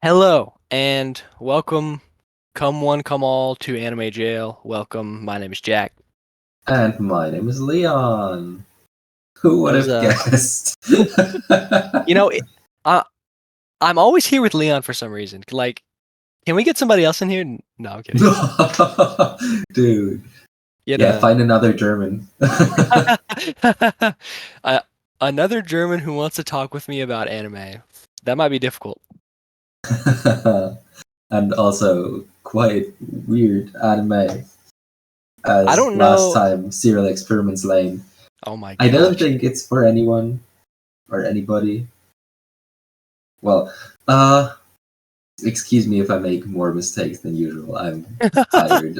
Hello and welcome, come one, come all to Anime Jail. Welcome. My name is Jack. And my name is Leon. Who That would was have guessed? you know, it, I I'm always here with Leon for some reason. Like, can we get somebody else in here? No, I'm kidding. Dude. Yet, Yeah, find another German. uh, another German who wants to talk with me about anime. That might be difficult. And also quite weird anime. I As don't last know. time, Serial Experiments Lane. Oh my I don't gosh, think it's for anyone or anybody. Well, uh, excuse me if I make more mistakes than usual. I'm tired.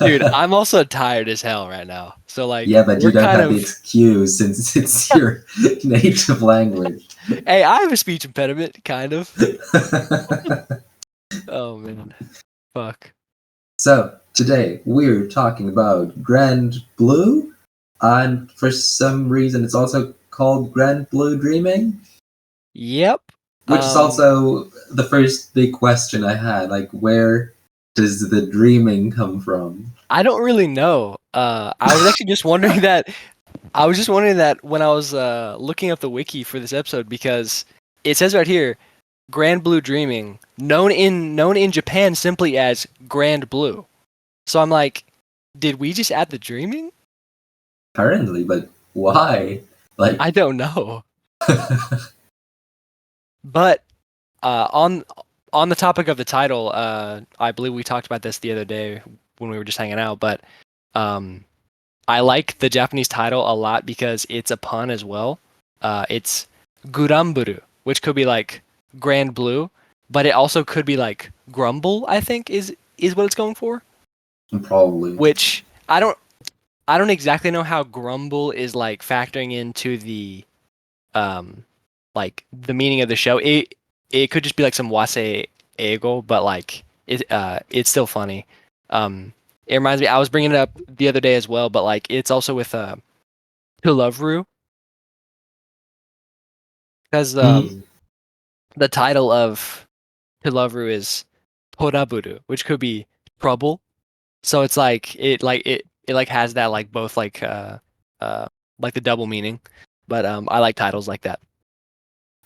dude, I'm also tired as hell right now. So like, Yeah, but we're you don't kind have the of. excuse since it's your native language. Hey, I have a speech impediment, kind of. Oh man, fuck. So, today we're talking about Grand Blue, and for some reason it's also called Grand Blue Dreaming, Yep. which is also the first big question I had. Like, where does the dreaming come from? I don't really know. I was actually just wondering that. I was just wondering that when I was looking up the wiki for this episode because it says right here, Grand Blue Dreaming, known in Japan simply as Grand Blue. So I'm like, did we just add the dreaming? Apparently, but why? Like, I don't know. But on the topic of the title, I believe we talked about this the other day when we were just hanging out. But um, I like the Japanese title a lot because it's a pun as well. It's Guramburu, which could be like Grand Blue, but it also could be like Grumble. I think is what it's going for. probably. Which I don't exactly know how Grumble is like factoring into the um like the meaning of the show. It could just be like some wase ego, but like it's still funny. It reminds me. I was bringing it up the other day as well, but like it's also with To Love Ru because Mhm. the title of To Love Ru is Toraburu, which could be trouble. So it's like it like has that like both uh like the double meaning. But I like titles like that.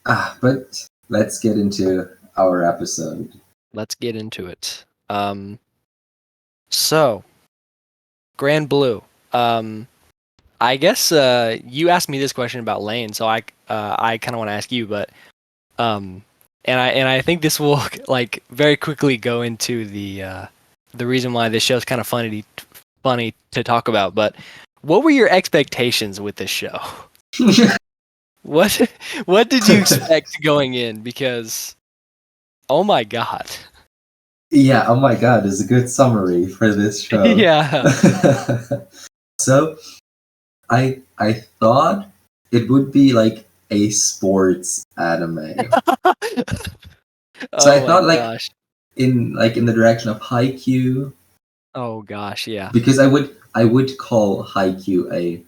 But let's get into our episode. Let's get into it. So Grand Blue. Um, I guess you asked me this question about Lane, so I kind of want to ask you, but um, and I think this will like very quickly go into the reason why this show's kind of funny to talk about. But what were your expectations with this show? What what did you expect going in? Because oh my god, Yeah, oh my god, it's a good summary for this show. yeah. So, I thought it would be like a sports anime. So I Oh my thought gosh. in the direction of Haikyuu, Oh gosh, yeah. because I would call Haikyuu a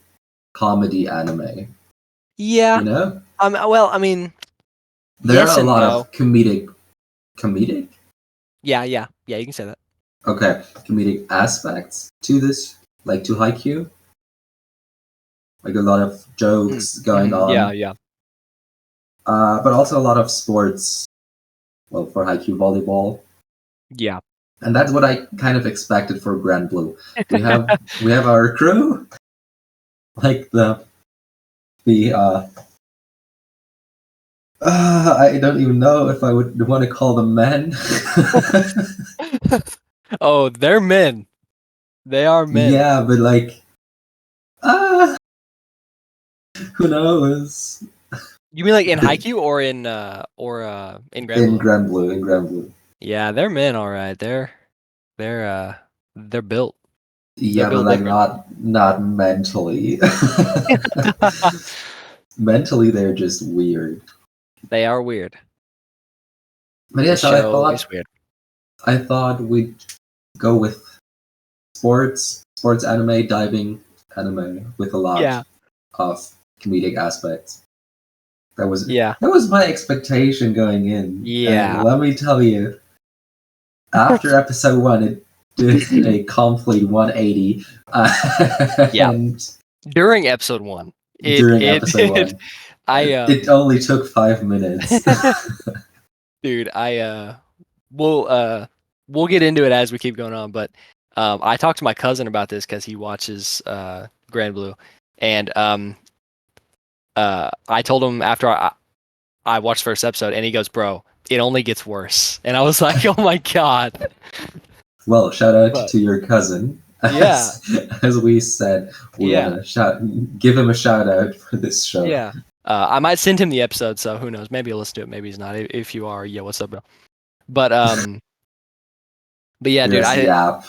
comedy anime. Yeah. You know? Well, I mean, There yes are a and lot of no. comedic? Yeah, yeah, yeah. You can say that. Okay, comedic aspects to this, like to Haikyuu. Like a lot of Mm. jokes going Yeah, on. yeah, But also a lot of sports, well, for Haikyuu volleyball. yeah. And that's what I kind of expected for Grand Blue. We have our crew, like the I don't even know if I would want to call them men. Oh, they're men. They are men. Yeah, but like uh who knows? You mean like in The- Haikyuu or in Grand in Blue? Grand Blue, in Grand Blue. Yeah, they're men, all right. They're they're built. They're Yeah, but built like different. not mentally. Mentally they're just weird. They are weird. But yeah, This so I show thought is weird. I thought we'd go with sports anime, diving anime with a lot Yeah. of comedic aspects. Yeah. that was my expectation going in. Yeah. And let me tell you, after episode 1, it did a complete 180. Yeah. And During episode 1, during episode 1, it only took 5 minutes. dude, we'll get into it as we keep going on, but I talked to my cousin about this because he watches Grand Blue, and I told him after I watched the first episode, and he goes, "Bro, it only gets worse," and I was like, "Oh my god!" Well, shout out to your cousin. Yeah, As we said, we want to give him a shout out for this show. Yeah. I might send him the episode, so who knows? Maybe he'll listen to it, maybe he's not. If you are, yeah, what's up, bro? But yeah, dude, yap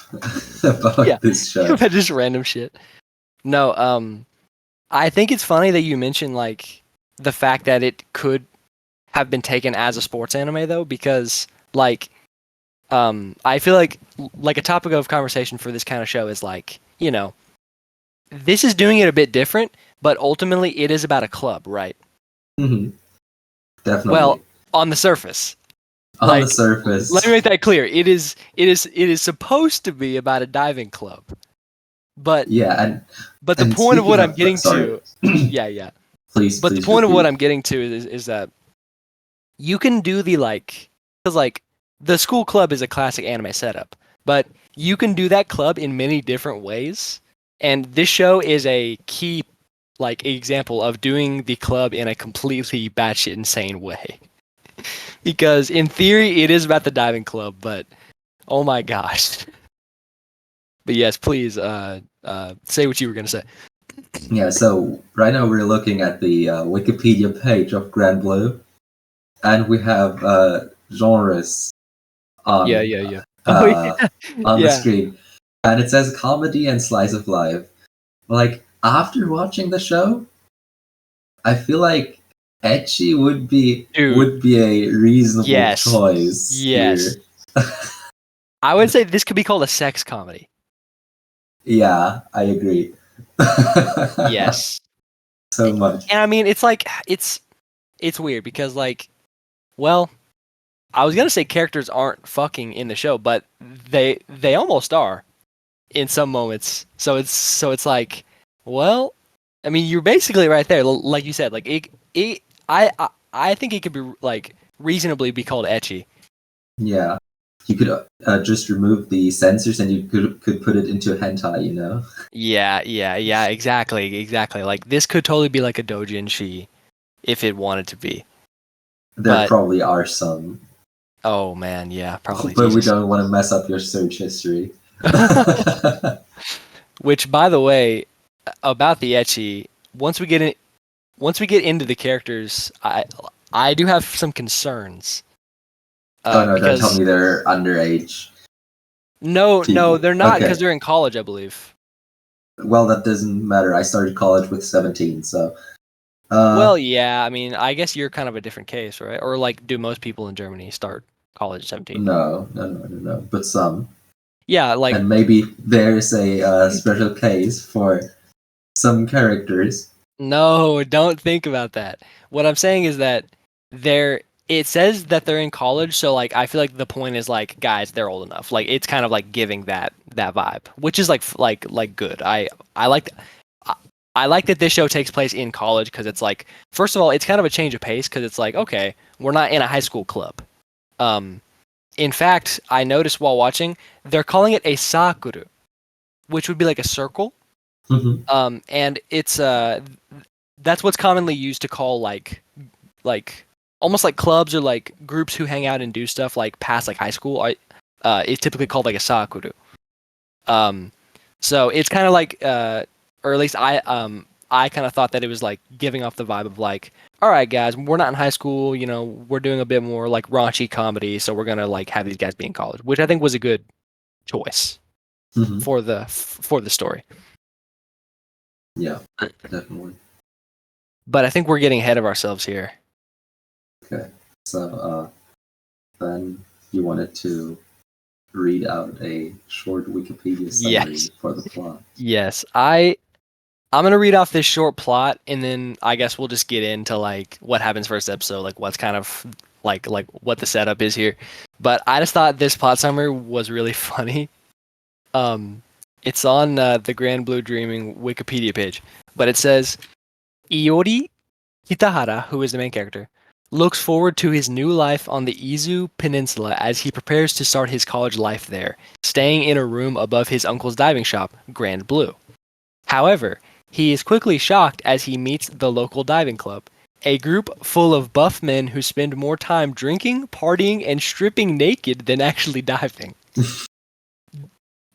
about this show. Just random shit. No, I think it's funny that you mentioned like the fact that it could have been taken as a sports anime though, because like I feel like a topic of conversation for this kind of show is like, you know, this is doing it a bit different, but ultimately it is about a club, right? Mm-hmm. Definitely. Well, on the surface. On the surface. Let me make that clear. It is supposed to be about a diving club. But yeah, but the point of what I'm getting to yeah. Please. But the point of what I'm getting to is that you can do the like, because like the school club is a classic anime setup, but you can do that club in many different ways, and this show is a key like example of doing the club in a completely batshit insane way. Because in theory it is about the diving club, but oh my gosh. But yes, please say what you were gonna say. Yeah, so right now we're looking at the Wikipedia page of Grand Blue, and we have genres on on the screen, and it says comedy and slice of life. Like after watching the show, I feel like ecchi would be a reasonable choice. Yes. Here. I would say this could be called a sex comedy. Yeah, I agree. Yes. So much. And I mean, it's like it's weird because like, well, I was gonna say characters aren't fucking in the show, but they almost are in some moments. So it's like, well, I mean, you're basically right there, like you said. Like I think it could be like reasonably be called ecchi. Yeah, you could just remove the censors and you could put it into hentai, you know? Yeah, exactly. Like this could totally be like a doujinshi if it wanted to be. There probably are some. Oh man, yeah, probably. But we don't want to mess up your search history. Which, by the way, about the ecchi, once we get into the characters, I do have some concerns. Don't tell me they're underage. No, they're not because they're in college, I believe. Well, that doesn't matter. I started college with 17, so. Well, yeah. I mean, I guess you're kind of a different case, right? Or like, do most people in Germany start college at 17? No. But some. Yeah, like. And maybe there's a special case for some characters. No, don't think about that. What I'm saying is that it says that they're in college, so like I feel like the point is like, guys, they're old enough. Like it's kind of like giving that vibe, which is like good. I like that this show takes place in college because it's like, first of all, it's kind of a change of pace because it's like, okay, we're not in a high school club. In fact, I noticed while watching, they're calling it a sakuru, which would be like a circle. Mm-hmm. And it's that's what's commonly used to call like almost like clubs or like groups who hang out and do stuff like past like high school. It's typically called like a sakuru. So it's kind of like or at least I kind of thought that it was like giving off the vibe of like, all right, guys, we're not in high school, you know, we're doing a bit more like raunchy comedy, so we're gonna like have these guys be in college, which I think was a good choice for the story. Yeah, definitely. But I think we're getting ahead of ourselves here. Okay, so then you wanted to read out a short Wikipedia summary for the plot. Yes, I I'm gonna read off this short plot, and then I guess we'll just get into like what happens first episode, like what's kind of like what the setup is here. But I just thought this plot summary was really funny. It's on the Grand Blue Dreaming Wikipedia page, but it says Iori Kitahara, who is the main character, looks forward to his new life on the Izu Peninsula as he prepares to start his college life there, staying in a room above his uncle's diving shop, Grand Blue. However, he is quickly shocked as he meets the local diving club, a group full of buff men who spend more time drinking, partying, and stripping naked than actually diving.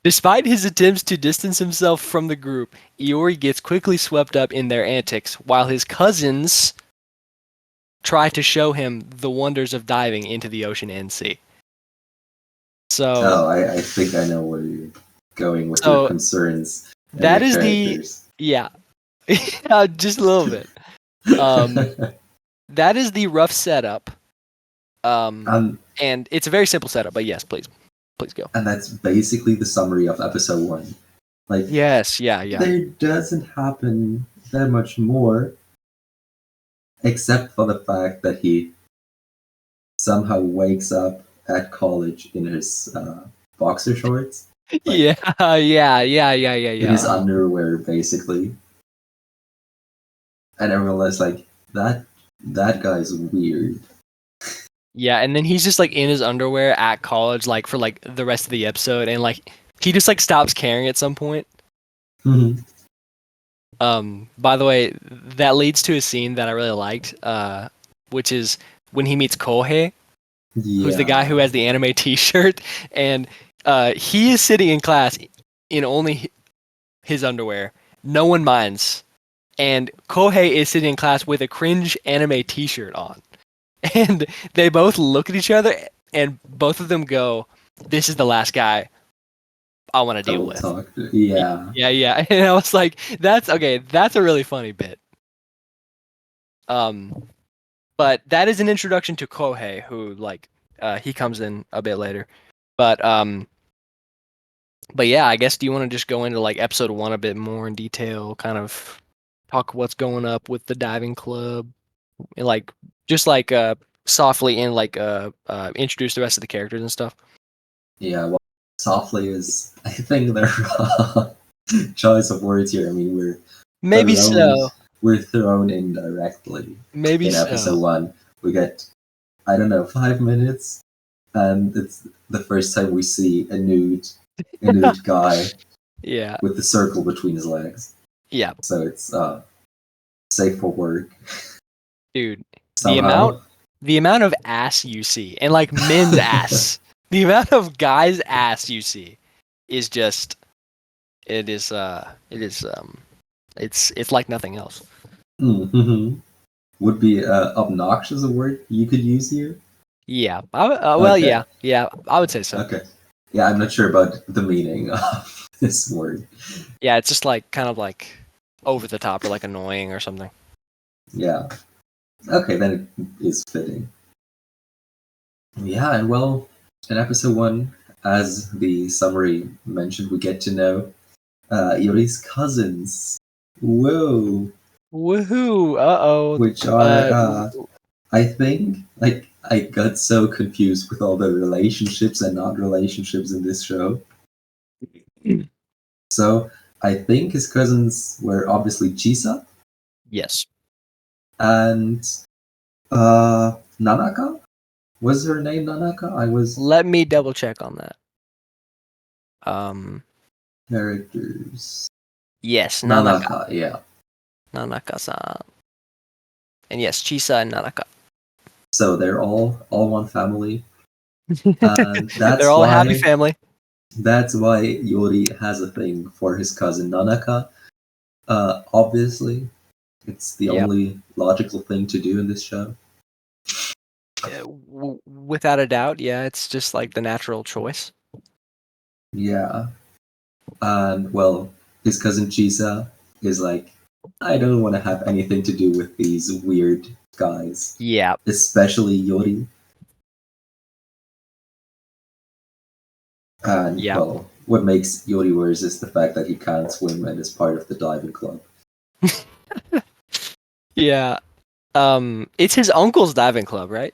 Despite his attempts to distance himself from the group, Iori gets quickly swept up in their antics, while his cousins try to show him the wonders of diving into the ocean and sea. So, I think I know where you're going with your concerns. That is characters. Just a little bit. That is the rough setup. And it's a very simple setup, but yes, please go. And that's basically the summary of episode 1. Like, yes, yeah. There doesn't happen that much more, except for the fact that he somehow wakes up at college in his boxer shorts. Like, yeah. In his underwear, basically. And everyone was like, that guy's weird. Yeah, and then he's just like in his underwear at college, like for like the rest of the episode, and like he just like stops caring at some point. Mm-hmm. By the way, that leads to a scene that I really liked, which is when he meets Kohei, who's the guy who has the anime T-shirt, and he is sitting in class in only his underwear. No one minds, and Kohei is sitting in class with a cringe anime T-shirt on. And they both look at each other, and both of them go, "This is the last guy I want to deal with." Yeah. And I was like, "That's okay. That's a really funny bit." But that is an introduction to Kohei, who like he comes in a bit later. But yeah, I guess do you want to just go into like episode 1 a bit more in detail, kind of talk what's going up with the diving club, and like just like softly and like introduce the rest of the characters and stuff. Yeah, well, softly is I think the choice of words here. I mean, we're thrown in directly. Maybe in episode 1, we get 5 minutes, and it's the first time we see a nude guy. Yeah. With the circle between his legs. Yeah. So it's safe for work. Dude, the amount of ass you see, and like men's ass, the amount of guys' ass you see is just it's like nothing else. Mm-hmm. Would be obnoxious a word you could use here? Yeah. Okay. Yeah, I would say so. Okay. Yeah, I'm not sure about the meaning of this word. Yeah, it's just like kind of like over the top or like annoying or something. Yeah. Okay, then it is fitting. Yeah, and well, in episode 1, as the summary mentioned, we get to know Iori's cousins. Whoa. Woohoo! Uh-oh. Which are, I think, like, I got so confused with all the relationships and not relationships in this show. So, I think his cousins were obviously Chisa. Yes. And Nanaka? Was her name Nanaka? Let me double check on that. Characters. Yes, Nanaka, yeah. Nanaka-san. And yes, Chisa and Nanaka. So they're all one family. They're all a happy family. That's why Iori has a thing for his cousin Nanaka. Obviously, it's the only logical thing to do in this show. Without a doubt, yeah, it's just like the natural choice. Yeah. And, well, his cousin Chisa is like, I don't want to have anything to do with these weird guys. Yeah. Especially Iori. And, well, what makes Iori worse is the fact that he can't swim and is part of the diving club. Yeah. It's his uncle's diving club, right?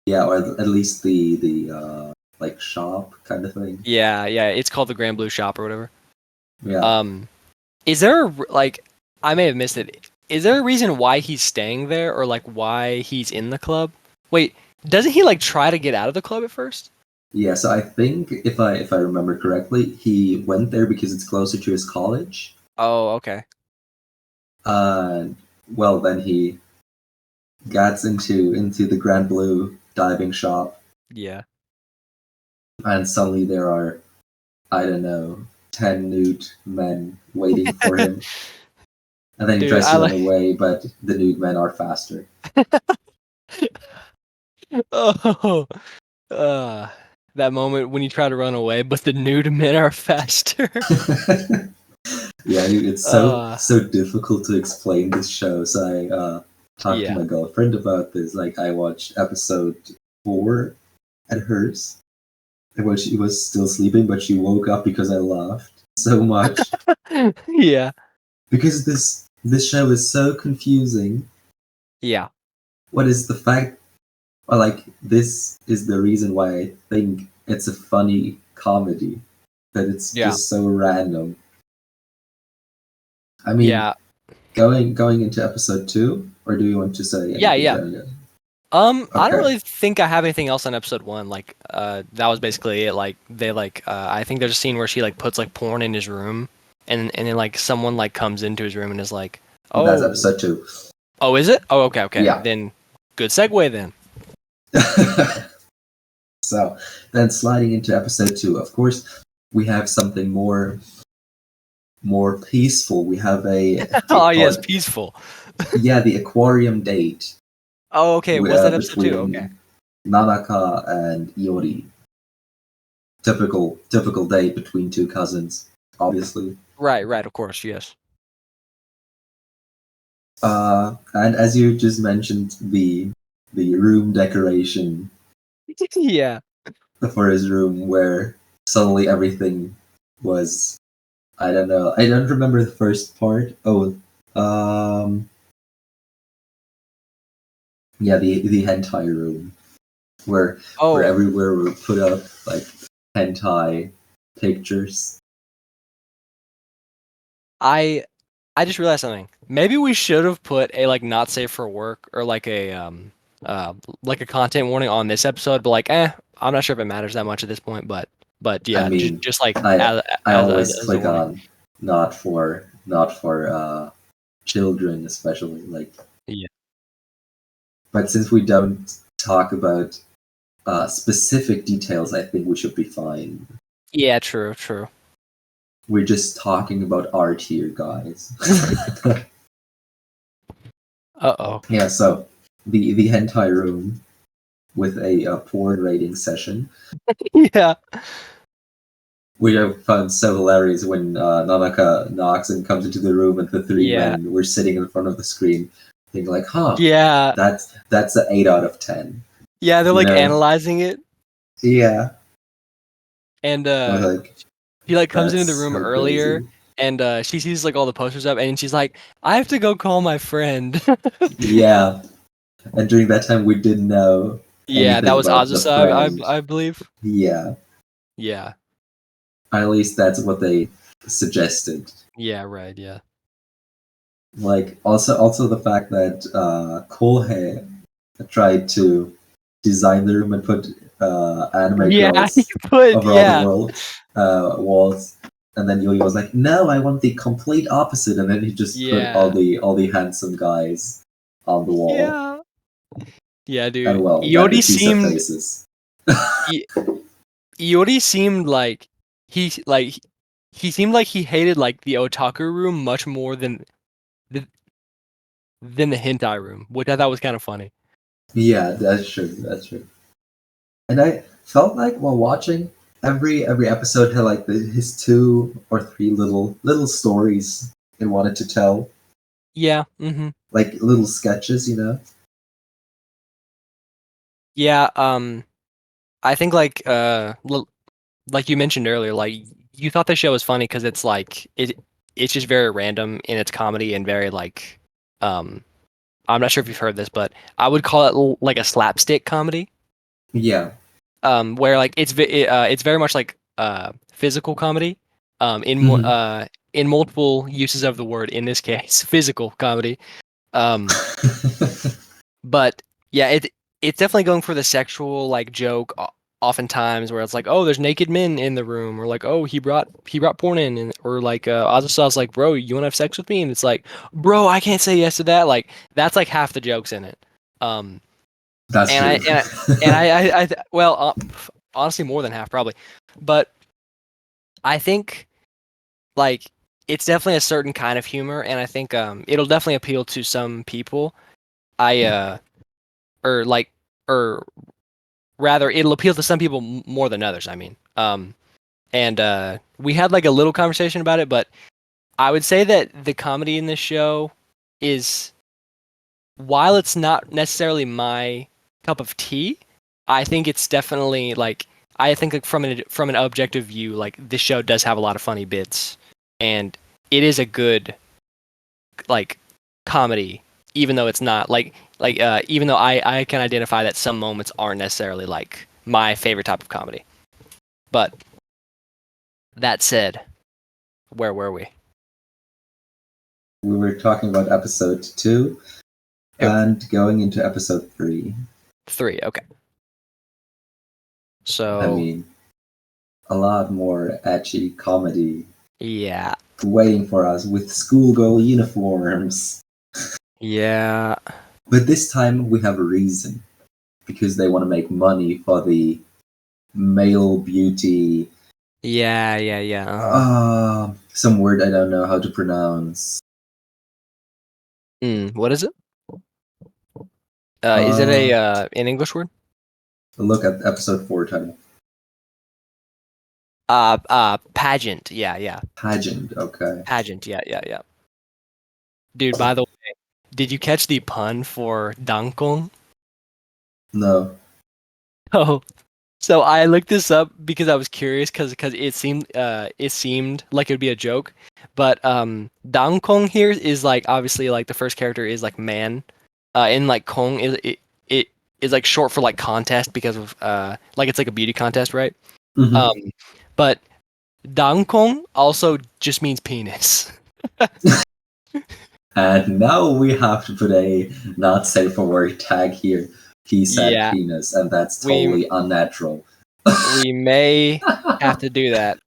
Yeah, or at least the like shop kind of thing. Yeah, yeah. It's called the Grand Blue Shop or whatever. Yeah. Is there like I may have missed it. Is there a reason why he's staying there or like why he's in the club? Wait, doesn't he like try to get out of the club at first? Yeah, so I think if I remember correctly, he went there because it's closer to his college. Oh, okay. Well, then he gets into the Grand Blue diving shop, Yeah. and suddenly there are, I don't know, 10 nude men waiting for him. And then he Dude, tries I to run like away, but the nude men are faster. Oh, that moment when you try to run away, but the nude men are faster. Yeah, dude, it's so difficult to explain this show. So I talked to my girlfriend about this. Like, I watched episode 4 at hers, when she was still sleeping, but she woke up because I laughed so much. Yeah. Because this show is so confusing. Yeah. What is the fact? Or like, this is the reason why I think it's a funny comedy. That it's just so random. I mean, going into episode 2, or do you want to say anything? I don't really think I have anything else on episode 1. Like, that was basically it. Like, they I think there's a scene where she like puts like porn in his room, and then like someone like comes into his room and is like, "Oh, that's episode 2." Oh, is it? Oh, okay. Yeah. Then, good segue then. So, then sliding into episode 2, of course, we have something more peaceful. We have a oh yes, peaceful. Yeah, the aquarium date. Oh, okay. Was that episode 2? Okay. Nanaka and Iori. Typical date between two cousins, obviously. Right. Of course, yes. And as you just mentioned, the room decoration. Yeah. For his room, where suddenly everything was, I don't know. I don't remember the first part. Yeah, the hentai room, where everywhere we put up like hentai pictures. I just realized something. Maybe we should have put a like not safe for work or like a content warning on this episode, but like I'm not sure if it matters that much at this point, but yeah, I mean, just like I always click on not for children, especially like. Yeah. But since we don't talk about specific details, I think we should be fine. Yeah, true. We're just talking about art here, guys. Uh-oh. Yeah, so the hentai room with a porn rating session. Yeah. We have found so hilarious when Nanaka knocks and comes into the room, and the three men were sitting in front of the screen, thinking like, "Huh, yeah, that's an 8 out of 10." Yeah, they're like analyzing it. Yeah. And he like comes into the room earlier, and she sees like all the posters up, and she's like, "I have to go call my friend." Yeah, and during that time we didn't know. Yeah, that was Azusa, I believe. Yeah. Yeah. At least that's what they suggested. Yeah. Right. Yeah. Like also the fact that Kohei tried to design the room and put anime girls over all the walls, and then Yui was like, "No, I want the complete opposite," and then he just put all the handsome guys on the wall. Yeah, dude. And well, Iori seemed like he seemed like he hated like the otaku room much more than the hentai room, which I thought was kind of funny. Yeah, that's true. And I felt like while watching, every episode had like his 2 or 3 little stories he wanted to tell. Yeah. Mm-hmm. Like little sketches, you know. Yeah. I think like you mentioned earlier, like you thought the show was funny because it's like it's just very random in its comedy and very like I'm not sure if you've heard this, but I would call it like a slapstick comedy. Yeah. Where like it's very much like physical comedy. In multiple uses of the word, in this case, physical comedy. But yeah, it's definitely going for the sexual like joke oftentimes, where it's like, oh, there's naked men in the room, or like, oh, he brought porn in, and, or like Azusa's like, bro, you want to have sex with me? And it's like, bro, I can't say yes to that. Like that's like half the jokes in it. That's and true. Well, honestly, more than half probably, but I think like it's definitely a certain kind of humor, and I think it'll definitely appeal to some people. Or like, or rather, it'll appeal to some people more than others. I mean, and we had like a little conversation about it, but I would say that the comedy in this show is, while it's not necessarily my cup of tea, I think it's definitely like, I think like from an objective view, like this show does have a lot of funny bits, and it is a good like comedy, even though it's not even though I can identify that some moments aren't necessarily like my favorite type of comedy. But that said, where were we? We were talking about episode 2 and going into episode 3. 3, okay. So I mean, a lot more edgy comedy. Yeah. Waiting for us with schoolgirl uniforms. Yeah. But this time we have a reason. Because they want to make money for the male beauty. Yeah. Some word I don't know how to pronounce. What is it? Is it an English word? Look at episode 4 title. Pageant. Yeah. Pageant, okay. Pageant, yeah. Dude, by the way, did you catch the pun for Dangkong? No. Oh, so I looked this up because I was curious because it seemed like it would be a joke, but Dangkong here is like obviously like the first character is like man, and like Kong it is like short for like contest because of like it's like a beauty contest, right? Mm-hmm. But Dangkong also just means penis. And now we have to put a not safe for work tag here. He said penis, and that's totally unnatural. We may have to do that.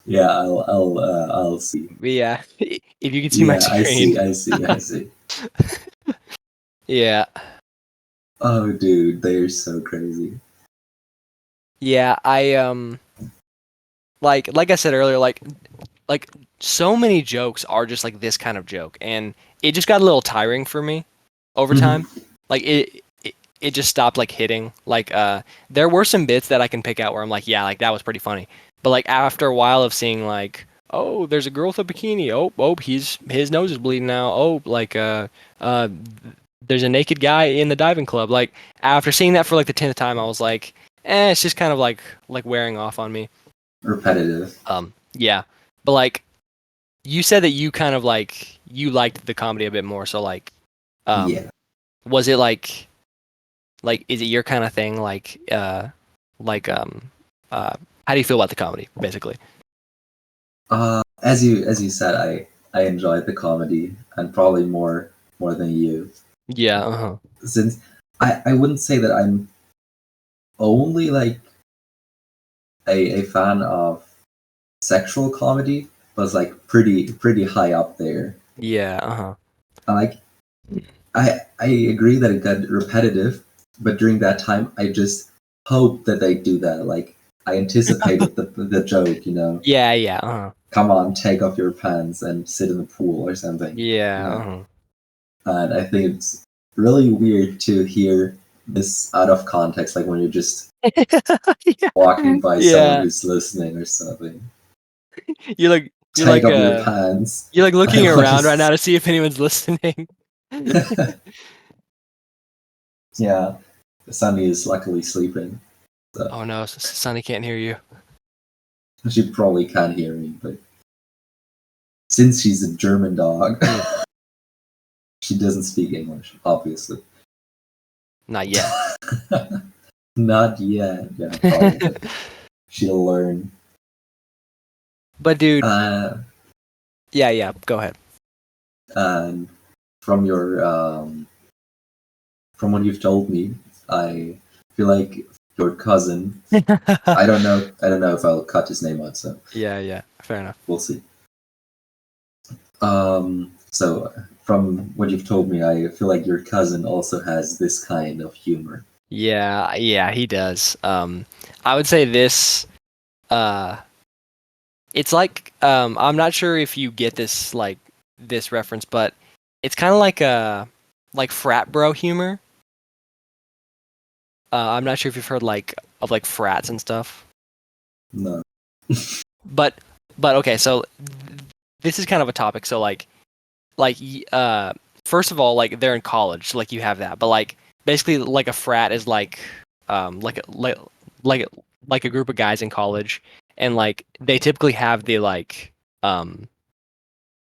Yeah, I'll see. Yeah, if you can see my screen. I see. Yeah. Oh, dude, they're so crazy. Yeah, I like I said earlier, like so many jokes are just like this kind of joke, and it just got a little tiring for me over time. Like it just stopped like hitting. Like there were some bits that I can pick out where I'm like, yeah, like that was pretty funny. But like after a while of seeing like, oh, there's a girl with a bikini. Oh, his nose is bleeding now. Oh, like there's a naked guy in the diving club. Like after seeing that for like the 10th time, I was like, it's just kind of like wearing off on me. Repetitive. Yeah. But like you said that you kind of like you liked the comedy a bit more, so like yeah. Was it like is it your kind of thing? How do you feel about the comedy, basically? As you said, I enjoyed the comedy, and probably more than you. Yeah. Since I wouldn't say that I'm only like a fan of sexual comedy, but it's like pretty high up there. Yeah. Like I agree that it got repetitive, but during that time I just hoped that they do that. Like I anticipated the joke, you know. Yeah. Come on, take off your pants and sit in the pool or something. Yeah. You know? And I think it's really weird to hear this out of context, like when you're just walking by someone who's listening or something. You're like take off your pants. You're like looking around right now to see if anyone's listening. Yeah, Sunny is luckily sleeping. So. Oh no, Sunny can't hear you. She probably can't hear me, but since she's a German dog, she doesn't speak English, obviously. Not yet. Not yet. Yeah, probably. She'll learn. But dude, yeah, go ahead. And from your from what you've told me, I feel like your cousin. I don't know if I'll cut his name out. So yeah, fair enough. We'll see. So from what you've told me, I feel like your cousin also has this kind of humor. Yeah, he does. I would say this. It's like I'm not sure if you get this this reference, but it's kind of like frat bro humor. I'm not sure if you've heard of frats and stuff. No. But okay, so this is kind of a topic. So first of all, they're in college, so you have that. But basically, a frat is like a group of guys in college, and they typically have the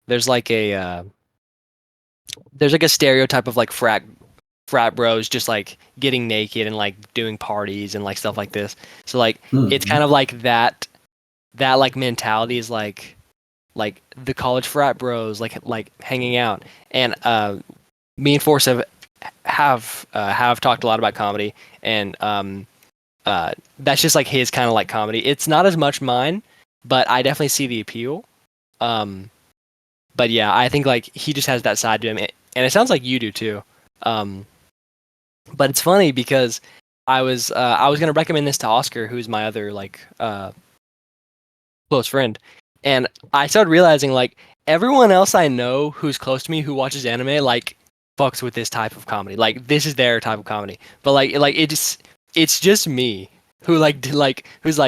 there's a stereotype of frat bros just getting naked and doing parties and stuff like this. So it's kind of like that mentality is like the college frat bros like hanging out. And me and Force have talked a lot about comedy, and that's just his kind of comedy. It's not as much mine, but I definitely see the appeal. But yeah, I think he just has that side to him, and it sounds like you do too. But it's funny because I was gonna recommend this to Oscar, who's my other close friend, and I started realizing everyone else I know who's close to me who watches anime fucks with this type of comedy. This is their type of comedy. But it's just me who who's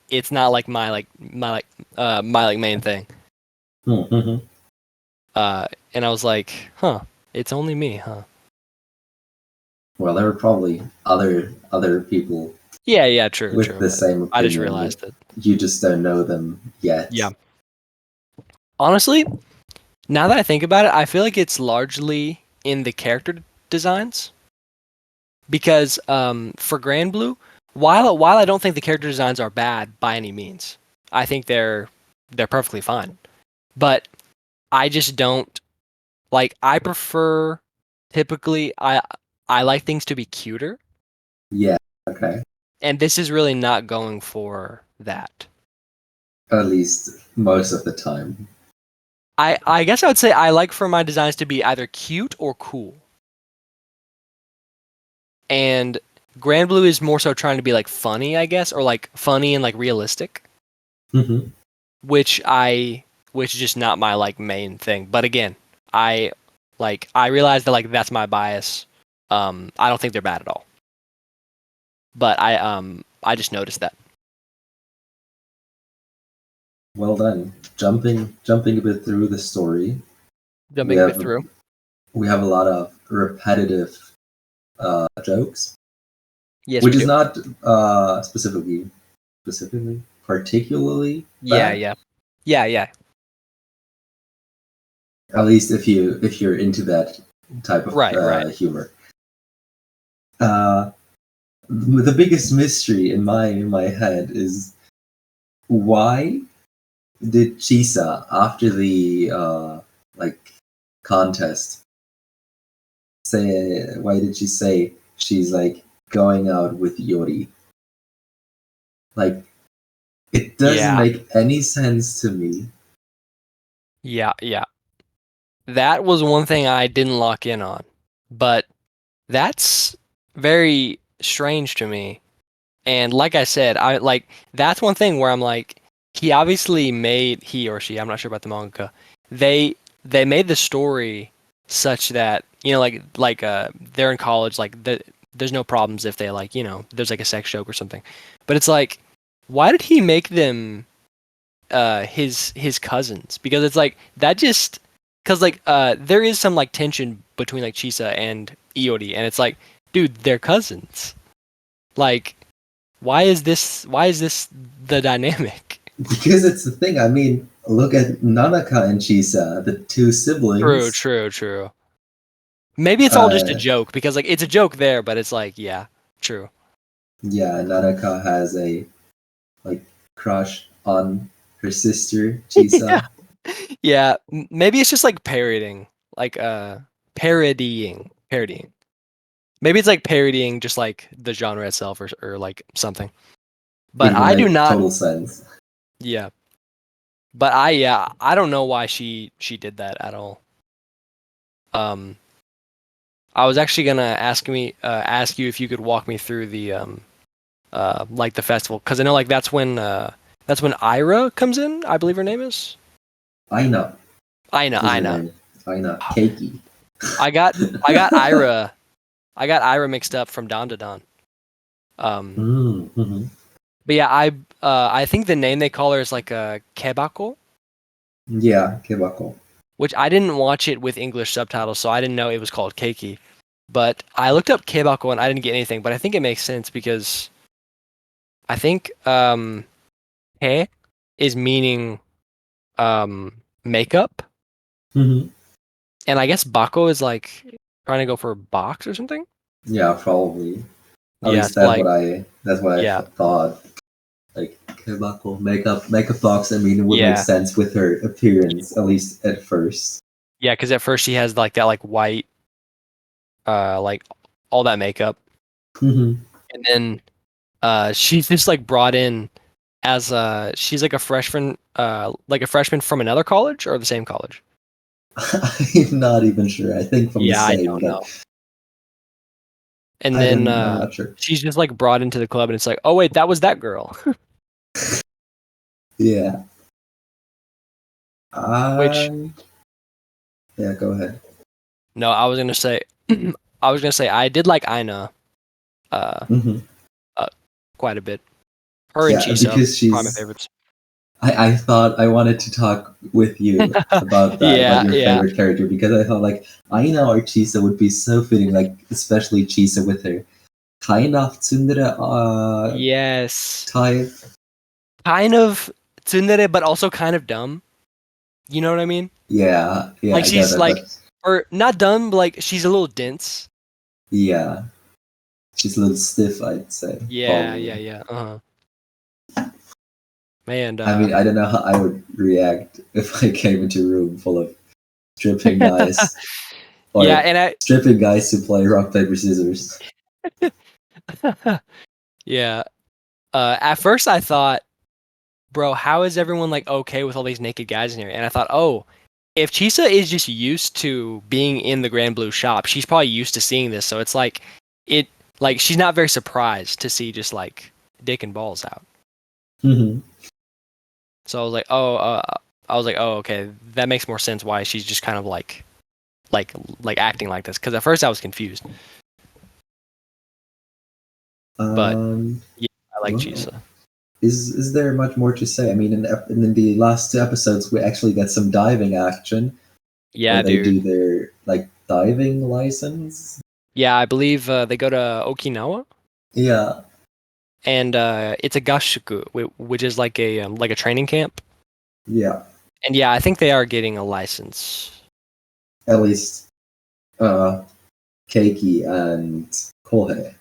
it's not my main thing. Mm-hmm. And I was like, huh, it's only me, huh? Well, there were probably other people. Yeah, true. With the same opinion. I just realized it. You just don't know them yet. Yeah. Honestly, now that I think about it, I feel like it's largely in the character designs. Because for Granblue, while I don't think the character designs are bad by any means, I think they're perfectly fine. But I just don't I prefer typically I like things to be cuter. Yeah, okay. And this is really not going for that. At least most of the time. I guess I would say I like for my designs to be either cute or cool. And Granblue is more so trying to be funny, I guess, or funny and realistic. Mm-hmm. Which is just not my main thing. But again, I realize that that's my bias. I don't think they're bad at all. But I just noticed that. Well then, jumping a bit through the story. We have a lot of repetitive jokes. Yes, which is not specifically particularly bad. Yeah. At least if you're into that type of humor. The biggest mystery in my head is why did Chisa, after the contest, why did she say she's going out with Yori? It doesn't make any sense to me. Yeah. That was one thing I didn't lock in on, but that's very strange to me. And like I said, that's one thing where I'm he obviously he or she, I'm not sure about the manga. They made the story such that, they're in college, there's no problems if they there's a sex joke or something. But it's why did he make them his cousins? Because it's that just because there is some tension between Chisa and Iori, and it's dude, they're cousins. Why is this the dynamic? Because it's the thing. I mean, look at Nanaka and Chisa, the two siblings. True. Maybe it's all just a joke because like it's a joke there, but it's like yeah, true. Yeah, Nanaka has a like crush on her sister Chisa. Yeah, maybe it's just like parodying. Maybe it's like parodying just like the genre itself or like something. But it would I do make not. Total sense. Yeah. But I don't know why she did that at all. I was actually gonna ask you if you could walk me through the like the festival because I know like that's when Ira comes in. I believe her name is. Aina. Aina. Keiki. I got Ira. I got Ira mixed up from Don to Don. Mm-hmm. But yeah, I think the name they call her is like a Kebako. Yeah, Kebako. Which I didn't watch it with English subtitles, so I didn't know it was called Keiki. But I looked up Kebako and I didn't get anything. But I think it makes sense because I think Ke is meaning makeup, Mm-hmm. and I guess Bako is like trying to go for box or something. Yeah, probably. At Yeah, least that's what I yeah. thought. Like Kebako, makeup box. I mean, it would make sense with her appearance, at least at first. Yeah, because at first she has like that like white, like all that makeup, Mm-hmm. and then she's just like brought in as she's like a freshman from another college or the same college. I'm not even sure. I think from the same. I don't know. And then I'm not sure. She's just like brought into the club, and it's like, oh wait, that was that girl. Yeah. Which yeah, go ahead. No, I was gonna say I did like Aina quite a bit. Her and Chisa because she's probably my favorites. I thought I wanted to talk with you about that, about your favorite character, because I thought like Aina or Chisa would be so fitting, like especially Chisa with her kind of tsundere type. Kind of tsundere, but also kind of dumb. You know what I mean? Yeah. Like she's like, or not dumb, but like she's a little dense. Yeah. She's a little stiff, I'd say. Yeah. Uh-huh. Man, I mean, I don't know how I would react if I came into a room full of stripping guys. Stripping guys who play rock, paper, scissors. Yeah. At first I thought, bro, how is everyone like okay with all these naked guys in here? And I thought, oh, if Chisa is just used to being in the Grand Blue shop, she's probably used to seeing this. So it's like she's not very surprised to see just like dick and balls out. Mm-hmm. So I was like, oh, okay, that makes more sense why she's just kind of like acting like this. Because at first I was confused. But yeah, I like Chisa. Is there much more to say? I mean, in the last 2 episodes, we actually get some diving action. Yeah, they do their like diving license. Yeah, I believe they go to Okinawa. Yeah. And it's a gashuku, which is like a training camp. Yeah. And yeah, I think they are getting a license. At least, Keiki and Kohei.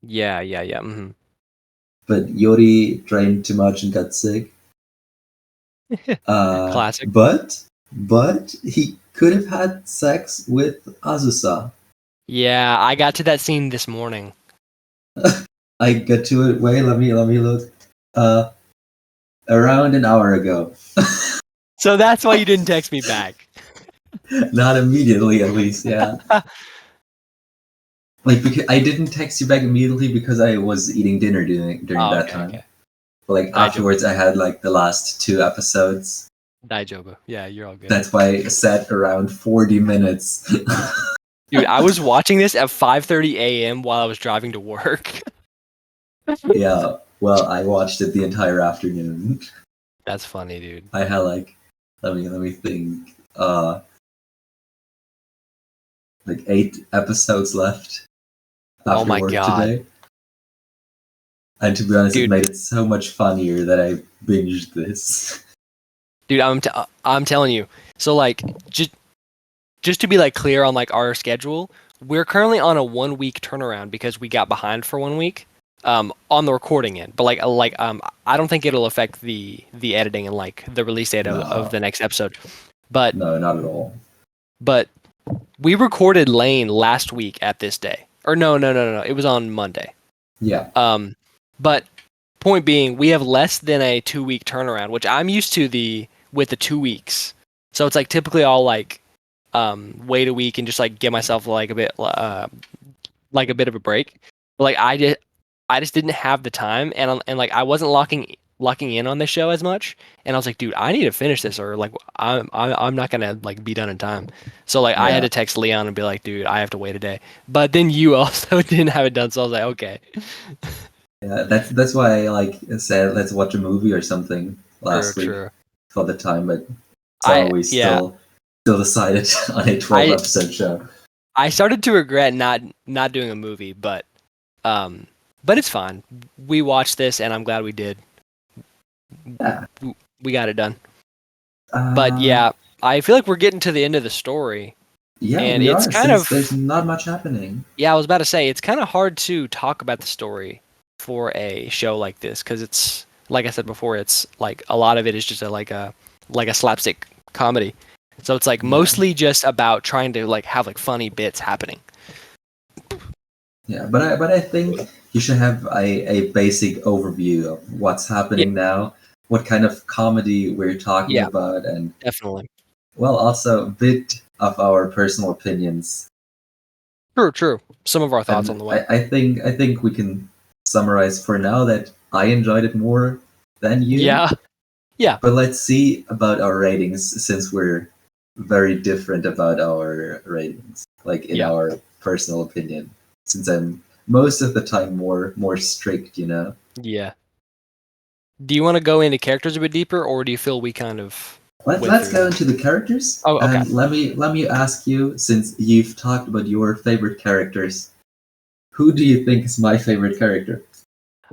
Yeah. Mm-hmm. But Yori drank too much and got sick. Classic. But he could have had sex with Azusa. Yeah, I got to that scene this morning. I got to it. Wait, let me look. Around an hour ago. So that's why you didn't text me back. Not immediately, at least. Yeah. Like, because I didn't text you back immediately because I was eating dinner during that time. Okay. But like afterwards, I had like the last 2 episodes. Daijobu. Yeah, you're all good. That's why I sat around 40 minutes. Dude, I was watching this at 5:30 a.m. while I was driving to work. Yeah, well, I watched it the entire afternoon. That's funny, dude. I had like, let me think, like 8 episodes left after work today. And to be honest, it made it so much funnier that I binged this. Dude, I'm telling you. So like just to be like clear on like our schedule, we're currently on a 1 week turnaround because we got behind for 1 week on the recording end. But I don't think it'll affect the editing and like the release date of the next episode. But no, not at all. But we recorded Lane last week at this day. Or no. It was on Monday. Yeah. But point being, we have less than a 2 week turnaround, which I'm used to with the 2 weeks. So it's like typically I'll like wait a week and just like give myself like a bit of a break. But like I just didn't have the time and like I wasn't locking in on the show as much, and I was like, dude, I need to finish this or like I'm not gonna like be done in time. So like I had to text Leon and be like, dude, I have to wait a day. But then you also didn't have it done, so I was like, okay. Yeah, that's why I like said let's watch a movie or something last week for the time, but we still decided on a 12-episode show. I started to regret not doing a movie, but it's fine. We watched this, and I'm glad we did. Yeah. We got it done. But yeah, I feel like we're getting to the end of the story. Yeah, and it's kind of there's not much happening. Yeah, I was about to say it's kind of hard to talk about the story for a show like this because it's like I said before, it's like a lot of it is just like a slapstick comedy. So it's like mostly just about trying to like have like funny bits happening. Yeah, but I think you should have a basic overview of what's happening now, what kind of comedy we're talking about, and definitely. Well, also a bit of our personal opinions. True. Some of our thoughts on the way. I think we can summarize for now that I enjoyed it more than you. Yeah. But let's see about our ratings since we're very different about our ratings, like in our personal opinion. Since I'm most of the time more strict, you know. Yeah. Do you want to go into characters a bit deeper, or do you feel we kind of? Let's go into the characters. Oh, okay. And let me ask you, since you've talked about your favorite characters, who do you think is my favorite character?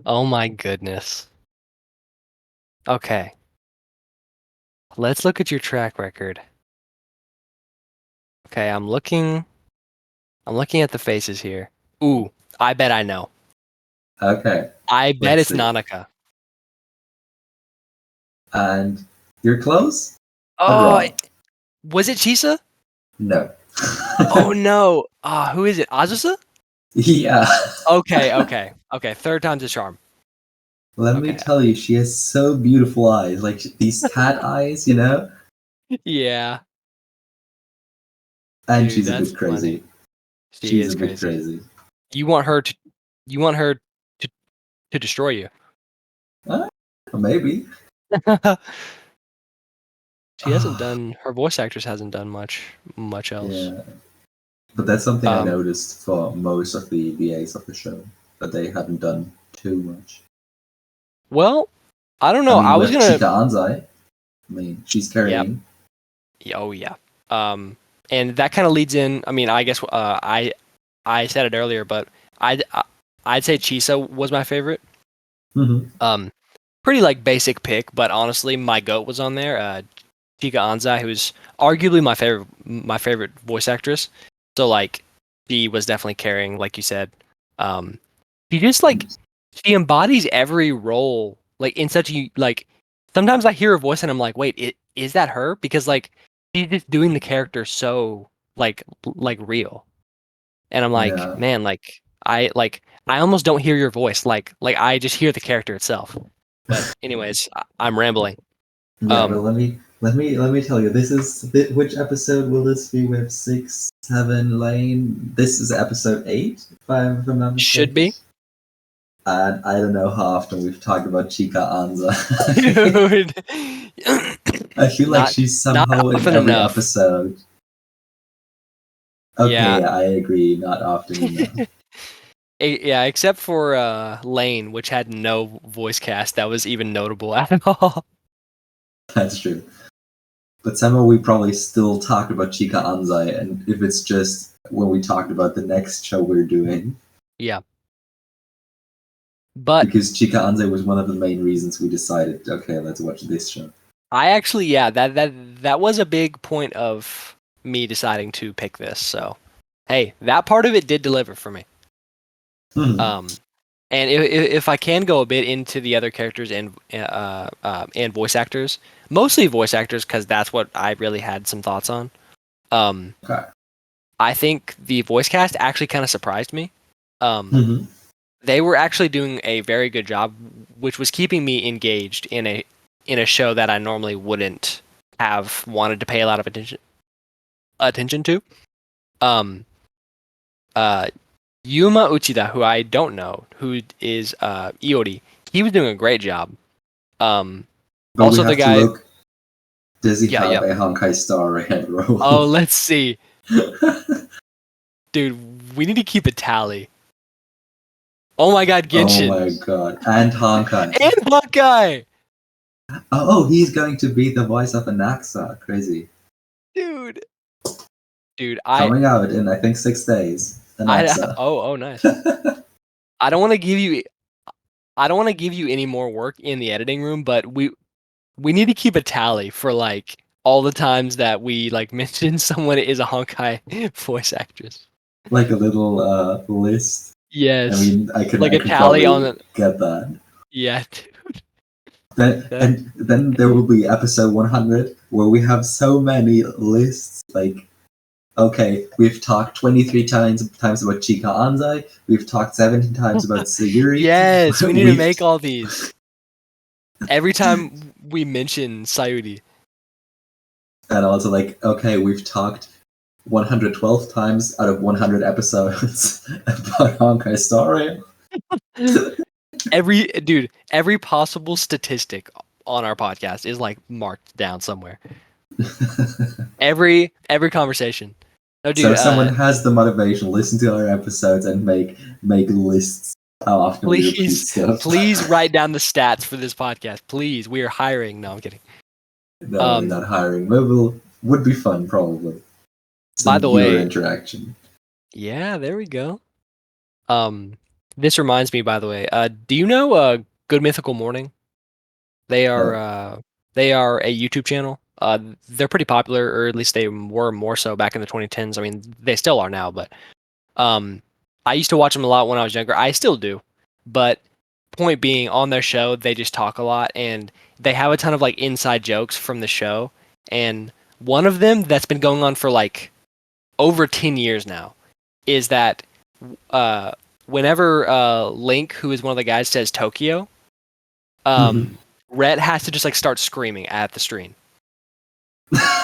Oh my goodness. Okay. Let's look at your track record. Okay, I'm looking at the faces here. Ooh, I bet I know. Okay. I bet it's Nanaka. And you're close? Oh, was it Chisa? No. Oh no. Who is it? Azusa? Yeah. Okay. Third time's a charm. Let me tell you, she has so beautiful eyes, like these cat eyes, you know? Yeah. And dude, she's a bit crazy. Funny. She's a bit crazy. You want her to destroy you. Maybe. She hasn't done. Her voice actress hasn't done much else. Yeah, but that's something I noticed for most of the VAs of the show, that they haven't done too much. Well, I don't know. I was gonna. Chika Anzai. I mean, she's carrying. Yep. Oh yeah. And that kind of leads in. I mean, I guess I said it earlier, but I'd say Chisa was my favorite. Mm-hmm. Pretty like basic pick, but honestly, my goat was on there. Chika Anzai, who's arguably my favorite voice actress. So like, she was definitely carrying, like you said. She just like she embodies every role like in such a like. Sometimes I hear her voice and I'm like, wait, is that her? Because like she's just doing the character so like real, and I'm like, man, like I almost don't hear your voice. Like I just hear the character itself. But anyways, I'm rambling. Yeah, but let me tell you. This is which episode will this be with 6, 7 Lane? This is episode 8, if I'm not mistaken. Should be. And I don't know how often we've talked about Chika Anza. Dude. I feel like she's somehow in every episode. Okay, yeah, I agree. Not often enough. Yeah, except for Lane, which had no voice cast that was even notable at all. That's true. But somehow we probably still talk about Chika Anzai, and if it's just when we talked about the next show we're doing. Yeah. But because Chika Anzai was one of the main reasons we decided, okay, let's watch this show. I actually, yeah, that was a big point of me deciding to pick this. So, hey, that part of it did deliver for me. Hmm. And if I can go a bit into the other characters and voice actors, mostly voice actors, because that's what I really had some thoughts on. Okay. I think the voice cast actually kind of surprised me. Hmm. They were actually doing a very good job, which was keeping me engaged in a show that I normally wouldn't have wanted to pay a lot of attention to. Um, uh, Yuma Uchida, who I don't know, who is Iori, he was doing a great job. But we Also the have to guy, look. Does he yeah, have yeah. a Honkai Star head roll? Oh, let's see, dude. We need to keep a tally. Oh my God, Oh Genshin my god. And Honkai. and Hawkeye, Oh, he's going to be the voice of Anaxa. Crazy. dude. Dude, Coming out in, I think, 6 days. Anaxa. oh nice. I don't want to give you I don't want to give you any more work in the editing room, but we need to keep a tally for like all the times that we like mention someone is a Honkai voice actress. Like a little list. I Yes. mean, I Like a can tally on probably get that. yeah. That, And then there will be episode 100 where we have so many lists. Like, okay, we've talked 23 times about Chika Anzai. We've talked 17 times about Sayuri. yes, we need to We've make all these. Every time we mention Sayuri. And also, like, okay, we've talked 112 times out of 100 episodes about Honkai Star Rail. Every possible statistic on our podcast is like marked down somewhere. Every conversation. No, So dude. if someone has the motivation, listen to our episodes and make lists how often we repeat stuff. Please write down the stats for this podcast. Please, we are hiring. No, I'm kidding. No, we're not hiring. Would be fun, probably. Some By the viewer way, interaction. yeah, there we go. This reminds me, by the way. Do you know Good Mythical Morning? They are they are a YouTube channel. They're pretty popular, or at least they were more so back in the 2010s. I mean, they still are now, but I used to watch them a lot when I was younger. I still do, but point being, on their show, they just talk a lot, and they have a ton of like inside jokes from the show. And one of them that's been going on for like over 10 years now is that whenever Link, who is one of the guys, says Tokyo, Rhett has to just like start screaming at the screen,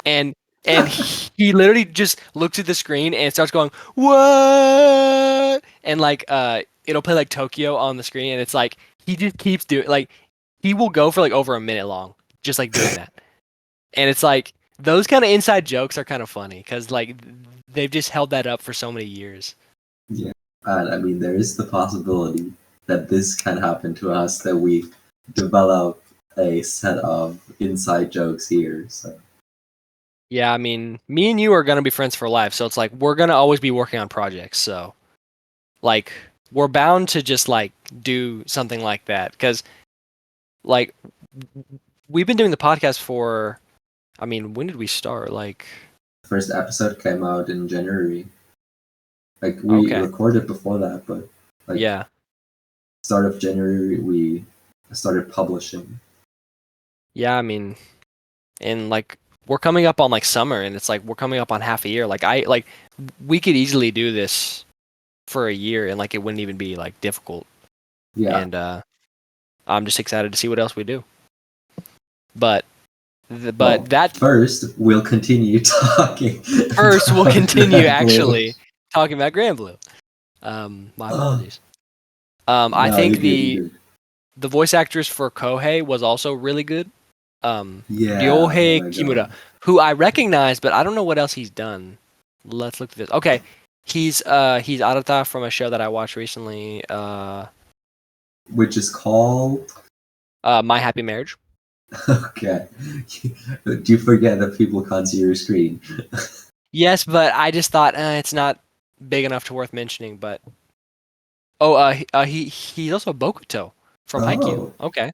and he literally just looks at the screen and starts going what, and like it'll play like Tokyo on the screen, and it's like he just keeps doing, like, he will go for like over a minute long just like doing that, and it's like those kind of inside jokes are kind of funny because like they've just held that up for so many years. Yeah, and I mean, there is the possibility that this can happen to us, that we develop a set of inside jokes here. So Yeah, I mean, me and you are gonna be friends for life, so it's like we're gonna always be working on projects. So, like, we're bound to just like do something like that because, like, we've been doing the podcast for. I mean, when did we start? Like, first episode came out in January. Like, we recorded before that, but like, yeah, start of January we started publishing. yeah. I mean, and like we're coming up on like summer, and it's like we're coming up on half a year. Like we could easily do this for a year, and like it wouldn't even be like difficult. Yeah. And I'm just excited to see what else we do. But that first we'll continue talking. First we'll continue actually talking about Granblue. My apologies. I think the voice actress for Kohei was also really good. Ryohei Kimura, who I recognize, but I don't know what else he's done. Let's look at this. Okay, he's Arata from a show that I watched recently. Which is called My Happy Marriage. Okay. Do you forget that people can't see your screen? Yes, but I just thought it's not big enough to worth mentioning. But he's also Bokuto from Haikyuu. Okay.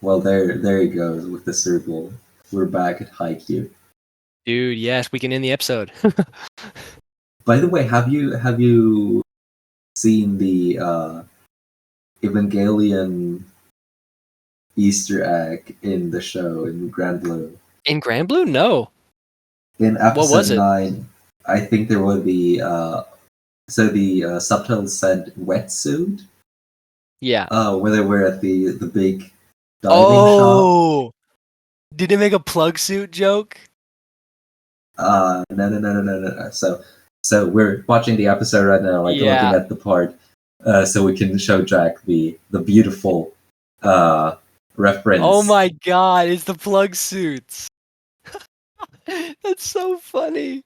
Well, there he goes with the circle. we're back at Haikyuu. Dude, yes, we can end the episode. By the way, have you seen the Evangelion Easter egg in the show in Grand Blue? In Grand Blue? No. In What was episode it? 9, I think there would be so the subtitles said wetsuit. Yeah. When they were at the big diving shop. Did they make a plug suit joke? No. So we're watching the episode right now, like looking at the part, so we can show Jack the beautiful reference. Oh my god, it's the plug suits. That's so funny.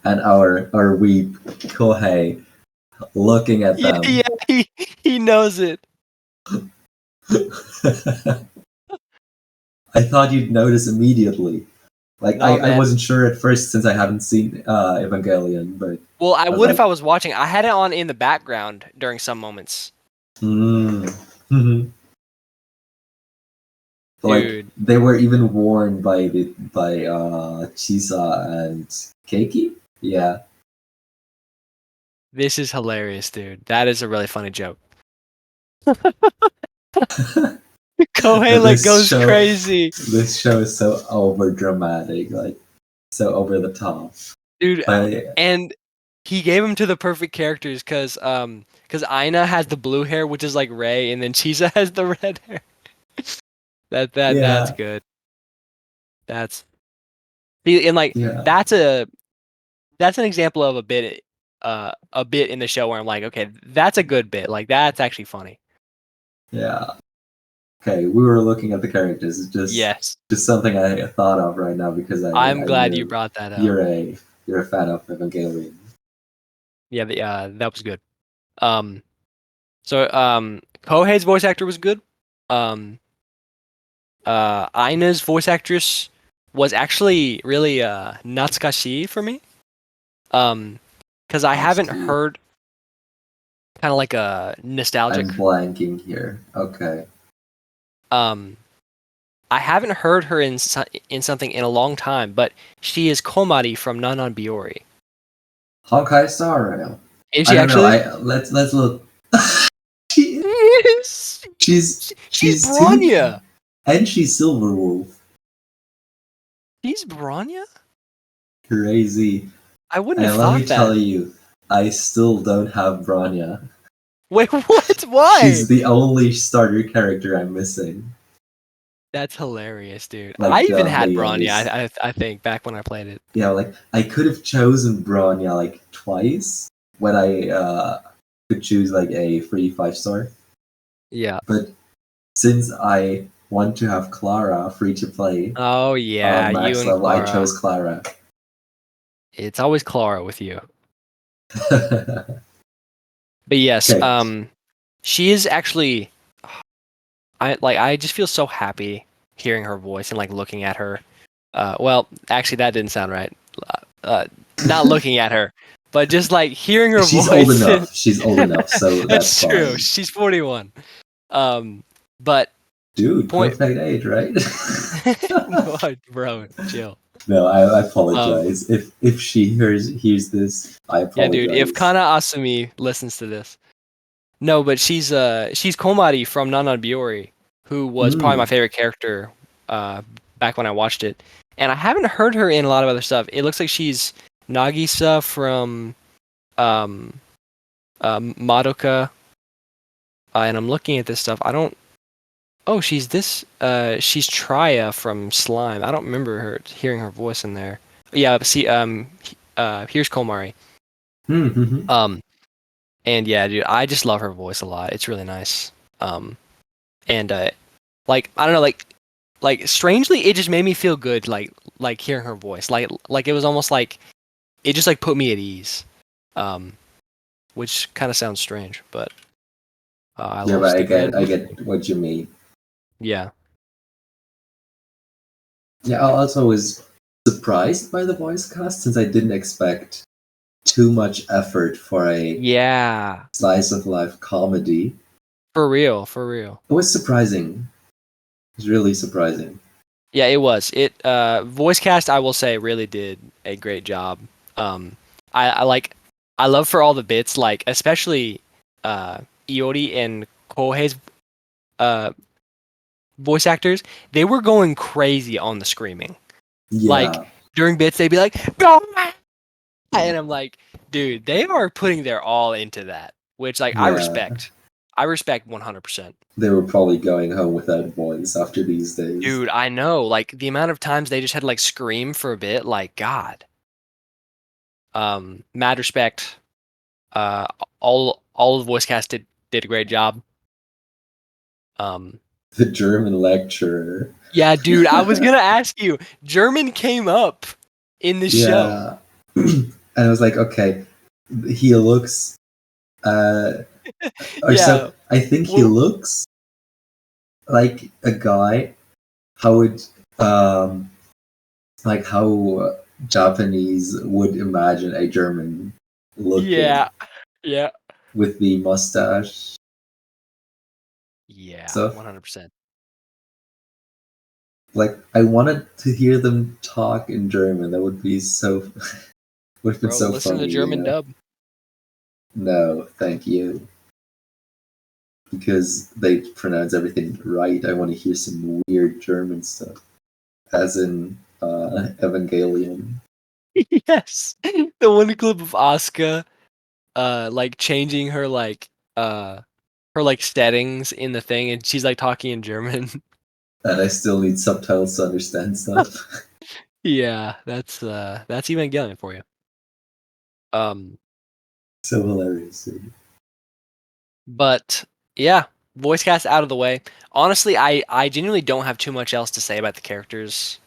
And our weeb Kohei looking at them. Yeah, he knows it. I thought you'd notice immediately. Like, no, I wasn't sure at first since I haven't seen Evangelion, but... Well, I would if I was watching. I had it on in the background during some moments. Mm-hmm. Like, they were even worn by Chisa and Keiki? Yeah. This is hilarious, dude. That is a really funny joke. Kohei goes crazy. This show is so over dramatic, like so over the top, dude. And he gave him to the perfect characters because Aina has the blue hair, which is like Rei, and then Chisa has the red hair. That's good. That's and like that's an example of a bit in the show where I'm like, okay, that's a good bit. Like that's actually funny. Yeah. Okay, we were looking at the characters. It's just something I thought of right now because I'm glad you brought that up. You're a fan of Evangelion. Yeah, that was good. So Kohei's voice actor was good. Aina's voice actress was actually really natsukashi for me. Because I haven't heard kind of like a nostalgic. I'm blanking here. Okay. I haven't heard her in something in a long time, but she is Komari from Nanan Biori. Honkai Star Rail. Is she actually? Let's look. She's Bronya. And she's Silverwolf. She's Bronya? Crazy. I wouldn't have thought that. Let me tell you, I still don't have Bronya. Wait, what? Why? She's the only starter character I'm missing. That's hilarious, dude. Like, I even had Bronya, I think, back when I played it. Yeah, like, I could have chosen Bronya, like, twice when I could choose, like, a free 5-star. Yeah. But since I want to have Clara free to play, oh, yeah, max you and level, Clara. I chose Clara. It's always Clara with you. But yes, she is actually. I just feel so happy hearing her voice and like looking at her. Well, actually, that didn't sound right. Not looking at her, but just like hearing her voice. She's old enough. She's old enough, so that's true. Fine. She's 41. But dude, perfect age, right? Bro, chill. No, I apologize. If she hears this, I apologize. Yeah, dude. If Kana Asumi listens to this, no, but she's Komari from Nanan Biori, who was probably my favorite character back when I watched it, and I haven't heard her in a lot of other stuff. It looks like she's Nagisa from Madoka, and I'm looking at this stuff. I don't. Oh, she's this. She's Traya from Slime. I don't remember hearing her voice in there. Yeah, see, here's Komari. Mm-hmm. And yeah, dude, I just love her voice a lot. It's really nice. And like I don't know, like strangely, it just made me feel good, like hearing her voice. Like it was almost like it just like put me at ease. Which kind of sounds strange, but I get what you mean. Yeah. Yeah, I also was surprised by the voice cast since I didn't expect too much effort for a slice of life comedy. For real. It was surprising. It was really surprising. Yeah, it was. Voice cast, I will say, really did a great job. I like, I love for all the bits, like especially Iori and Kohei's uh voice actors. They were going crazy on the screaming. Like Yeah, during bits, they'd be like, "Go man!" And I'm like, dude, they are putting their all into that, which like I yeah. respect. I respect 100%. They were probably going home without voice after these days. Dude, I know. Like the amount of times they just had to like scream for a bit, like God. Mad respect. Uh, all of the voice cast did a great job. Um, The German lecturer. yeah, dude, I was gonna ask you. German came up in the show. Yeah. And I was like, okay, he looks or Yeah. so I think he Well, looks like a guy how would like how Japanese would imagine a German looking yeah. Yeah. with the mustache Yeah. stuff. 100%. Like I wanted to hear them talk in German. That would be so would have been Bro, so listen to the funny, you German know. dub. No, thank you. Because they pronounce everything right. I want to hear some weird German stuff. As in Evangelion. Yes. The one clip of Asuka like changing her like settings in the thing and she's like talking in German. And I still need subtitles to understand stuff. Yeah, that's Evangelion for you. Um So hilarious. but yeah, voice cast out of the way. Honestly, I genuinely don't have too much else to say about the characters.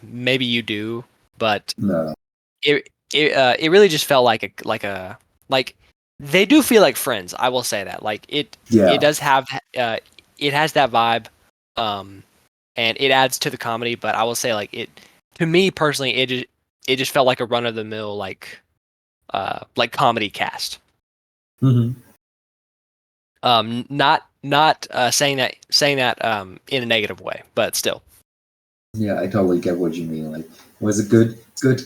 Maybe you do, but No. it really just felt like they do feel like friends. I will say that. Like it Yeah. does have it has that vibe, um, and it adds to the comedy. But I will say like it to me personally, it just felt like a run of the mill like comedy cast. Hmm. Not saying that in a negative way, but still. Yeah, I totally get what you mean. Like, it was a good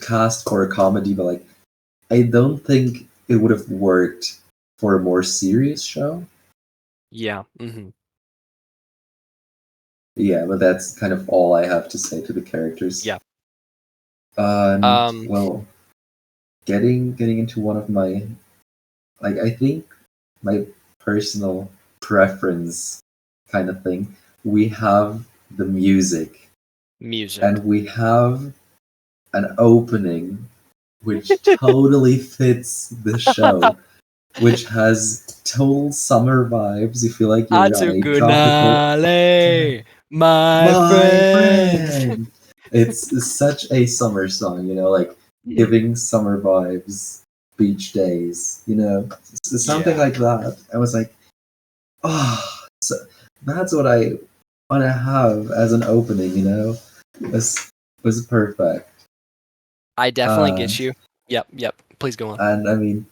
cast for a comedy, but like, I don't think it would have worked for a more serious show. Yeah. Hmm. Yeah, but that's kind of all I have to say to the characters. Yeah. And Um. well, getting into one of my like I think my personal preference kind of thing. We have the music, Music. and we have an opening which totally fits the show, which has total summer vibes. You feel like you're on a tropical. Atsukunale, my My friend. friend! It's such a summer song, you know, like giving summer vibes, beach days, you know, something Yeah, like that. I was like, oh, so that's what I want to have as an opening, you know? Was perfect. I definitely Uh, get you. Yep, yep. Please go on. and I mean,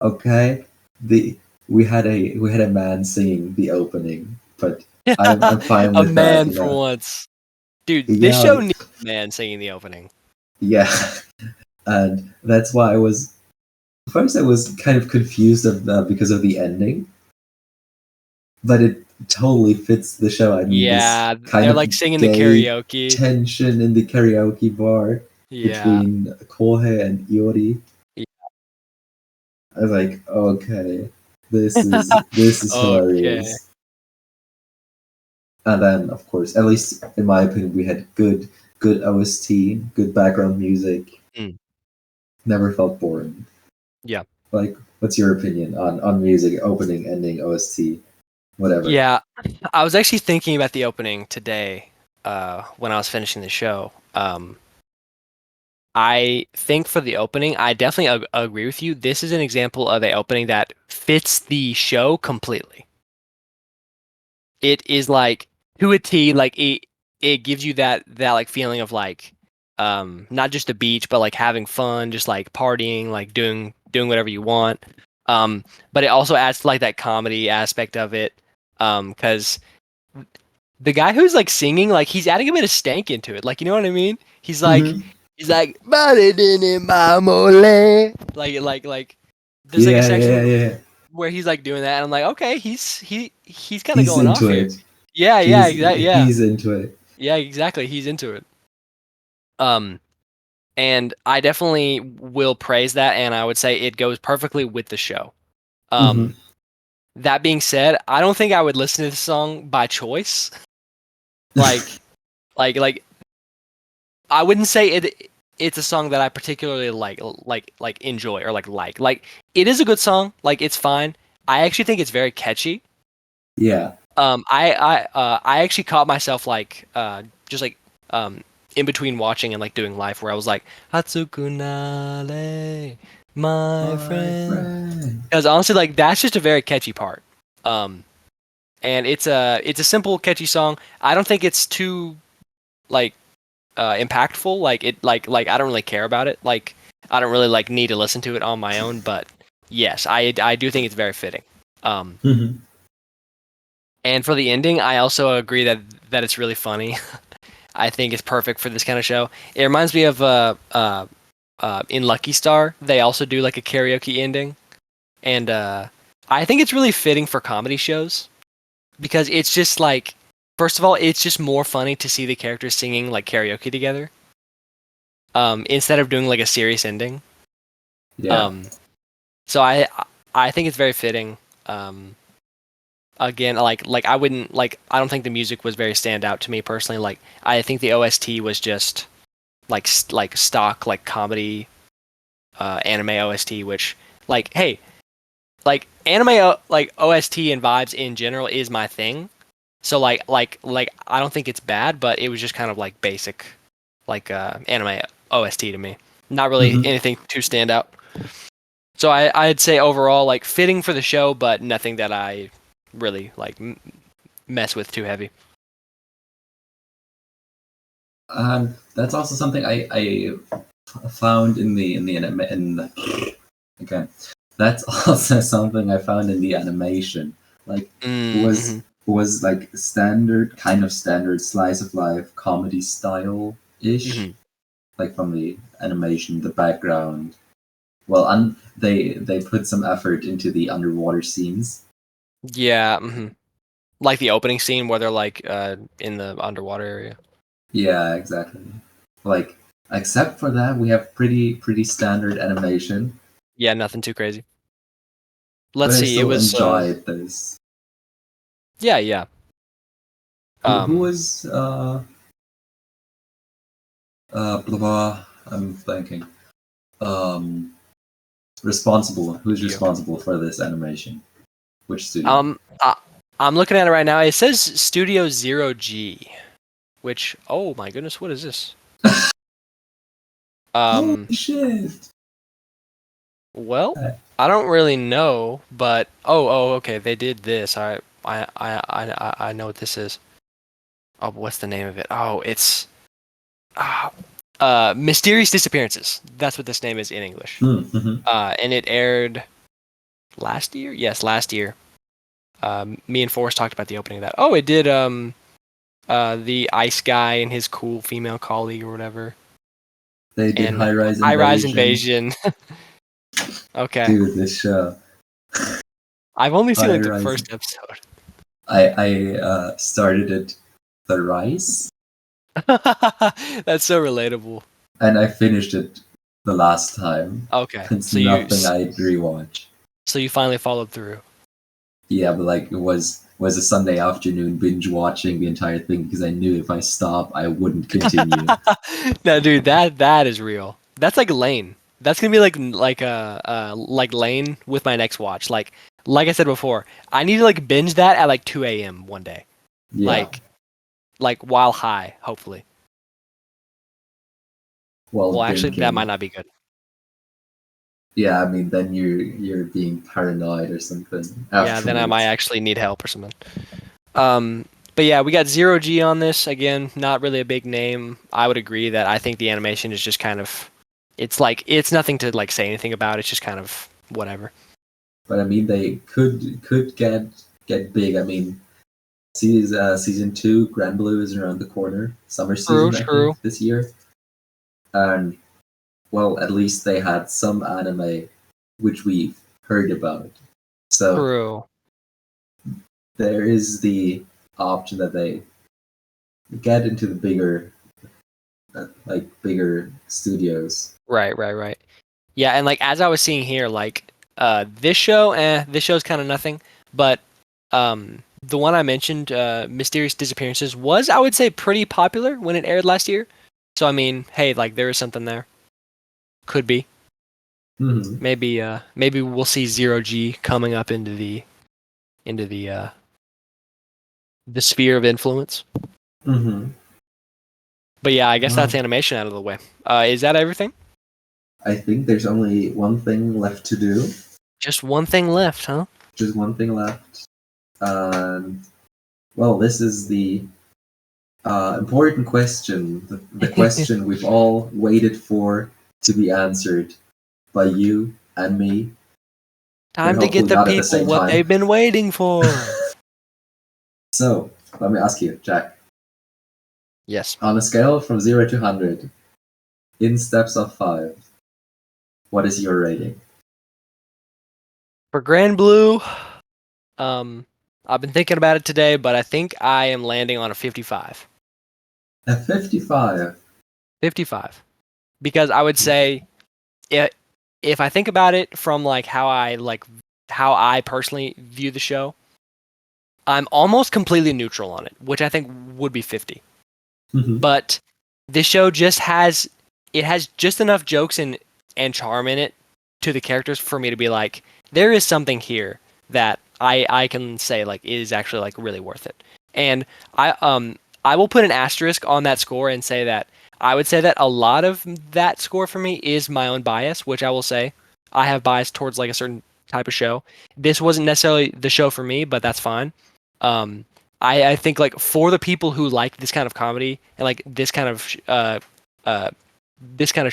okay, the we had a man singing the opening, but I'm fine A with that, man you for know. once. Dude, this Yeah, show needs a man singing the opening. yeah, and that's why I was first I was kind of confused because of the ending, but it totally fits the show. I mean, this Yeah, kind they're of like singing the gay karaoke. tension in the karaoke bar Yeah. between Kohei and Iori. Yeah. I was like, okay, this is Okay. hilarious. And then, of course, at least in my opinion, we had good OST, good background music. Mm. Never felt boring. Yeah. Like, what's your opinion on music, opening, ending, OST, whatever? Yeah. I was actually thinking about the opening today, when I was finishing the show. I think for the opening, I definitely agree with you. This is an example of a opening that fits the show completely. It is like to a T, like it gives you that like feeling of like not just a beach, but like having fun, just like partying, like doing whatever you want. But it also adds to like that comedy aspect of it. Because the guy who's like singing, like he's adding a bit of stank into it. Like, you know what I mean? He's Mhm. like, like there's like a section where he's like doing that, and I'm like, okay, he's kind of going off here. It. Yeah, exactly. Yeah, He's into it. yeah, exactly. He's into it. And I definitely will praise that, and I would say it goes perfectly with the show. That being said, I don't think I would listen to this song by choice. like I wouldn't say it's a song that I particularly like enjoy or like. Like it is a good song, like it's fine. I actually think it's very catchy. Yeah. I actually caught myself like just like in between watching and like doing live where I was like Hatsukunale, my friend. Because honestly, like that's just a very catchy part. And it's a simple, catchy song. I don't think it's too like impactful. Like it like I don't really care about it. Like I don't really like need to listen to it on my own. But yes, I do think it's very fitting. And for the ending, I also agree that it's really funny. I think it's perfect for this kind of show. It reminds me of in Lucky Star. They also do like a karaoke ending, and I think it's really fitting for comedy shows because it's just like, first of all, it's just more funny to see the characters singing like karaoke together, instead of doing like a serious ending. Yeah. So I think it's very fitting. Again, like I wouldn't like, I don't think the music was very standout to me personally. Like I think the OST was just like stock like comedy anime OST, which like, hey, like anime like OST and vibes in general is my thing. So like I don't think it's bad, but it was just kind of like basic like anime OST to me. Not really anything too stand out. So I'd say overall like fitting for the show, but nothing that I really like mess with too heavy. That's also something I found in the anime. Okay, that's also something I found in the animation. Like was like kind of standard slice of life comedy style ish. Like from the animation, the background. Well, they put some effort into the underwater scenes. Yeah, like the opening scene where they're like in the underwater area. Yeah, exactly. Like, except for that, we have pretty standard animation. Yeah, nothing too crazy. Let's but see. I It was enjoyed this. Yeah. Who was blah blah? I'm blanking. Responsible. Who's responsible for this animation? Which studio? I'm looking at it right now. It says Studio Zero G, which, oh my goodness, what is this? Holy shit! Well, I don't really know, but okay, they did this. I know what this is. Oh, what's the name of it? Oh, it's Mysterious Disappearances. That's what this name is in English. And it aired last year. Yes, last year. Me and Forrest talked about the opening of that. Oh, it did. The ice guy and his cool female colleague or whatever. They did and High Rise Invasion. Okay. Dude, this show. I've only seen like the first episode. I started it, The Rise. That's so relatable. And I finished it the last time. Okay. It's nothing I'd rewatch. So you finally followed through. Yeah, but like it was a Sunday afternoon binge watching the entire thing because I knew if I stop I wouldn't continue. No, dude, that is real. That's like Lane. That's gonna be like Lane with my next watch. Like I said before, I need to like binge that at like 2 a.m. one day. Yeah. Like while high, hopefully. Well, actually, that might not be good. Yeah, I mean, then you're being paranoid or something. Yeah, then I might actually need help or something. But yeah, we got Zero G on this again. Not really a big name. I would agree that I think the animation is just kind of, it's nothing to like say anything about. It's just kind of whatever. But I mean, they could get big. I mean, season 2, Grand Blue is around the corner. Summer season, I think, this year. And well, at least they had some anime which we've heard about. So there is the option that they get into the bigger studios. Right. Yeah, and like as I was seeing here, like this show's kind of nothing, but the one I mentioned, Mysterious Disappearances, was, I would say, pretty popular when it aired last year. So I mean, hey, like there is something there. Could be. Mm-hmm. Maybe we'll see Zero G coming up into the sphere of influence. Mm-hmm. But yeah, I guess that's animation out of the way. Is that everything? I think there's only one thing left to do. Just one thing left, huh? Just one thing left. Well, this is the important question, the question we've all waited for to be answered by you and me. Time to get the people what they've been waiting for. So, let me ask you, Jack. Yes. On a scale from 0 to 100, in steps of 5, what is your rating? For Grand Blue, I've been thinking about it today, but I think I am landing on a 55. A 55? 55. Because I would say, if I think about it from like how I personally view the show, I'm almost completely neutral on it, which I think would be 50. Mm-hmm. But this show just has just enough jokes and charm in it to the characters for me to be like, there is something here that I can say like is actually like really worth it. And I will put an asterisk on that score and say that I would say that a lot of that score for me is my own bias, which I will say I have bias towards like a certain type of show. This wasn't necessarily the show for me, but that's fine. I think like for the people who like this kind of comedy and like this kind of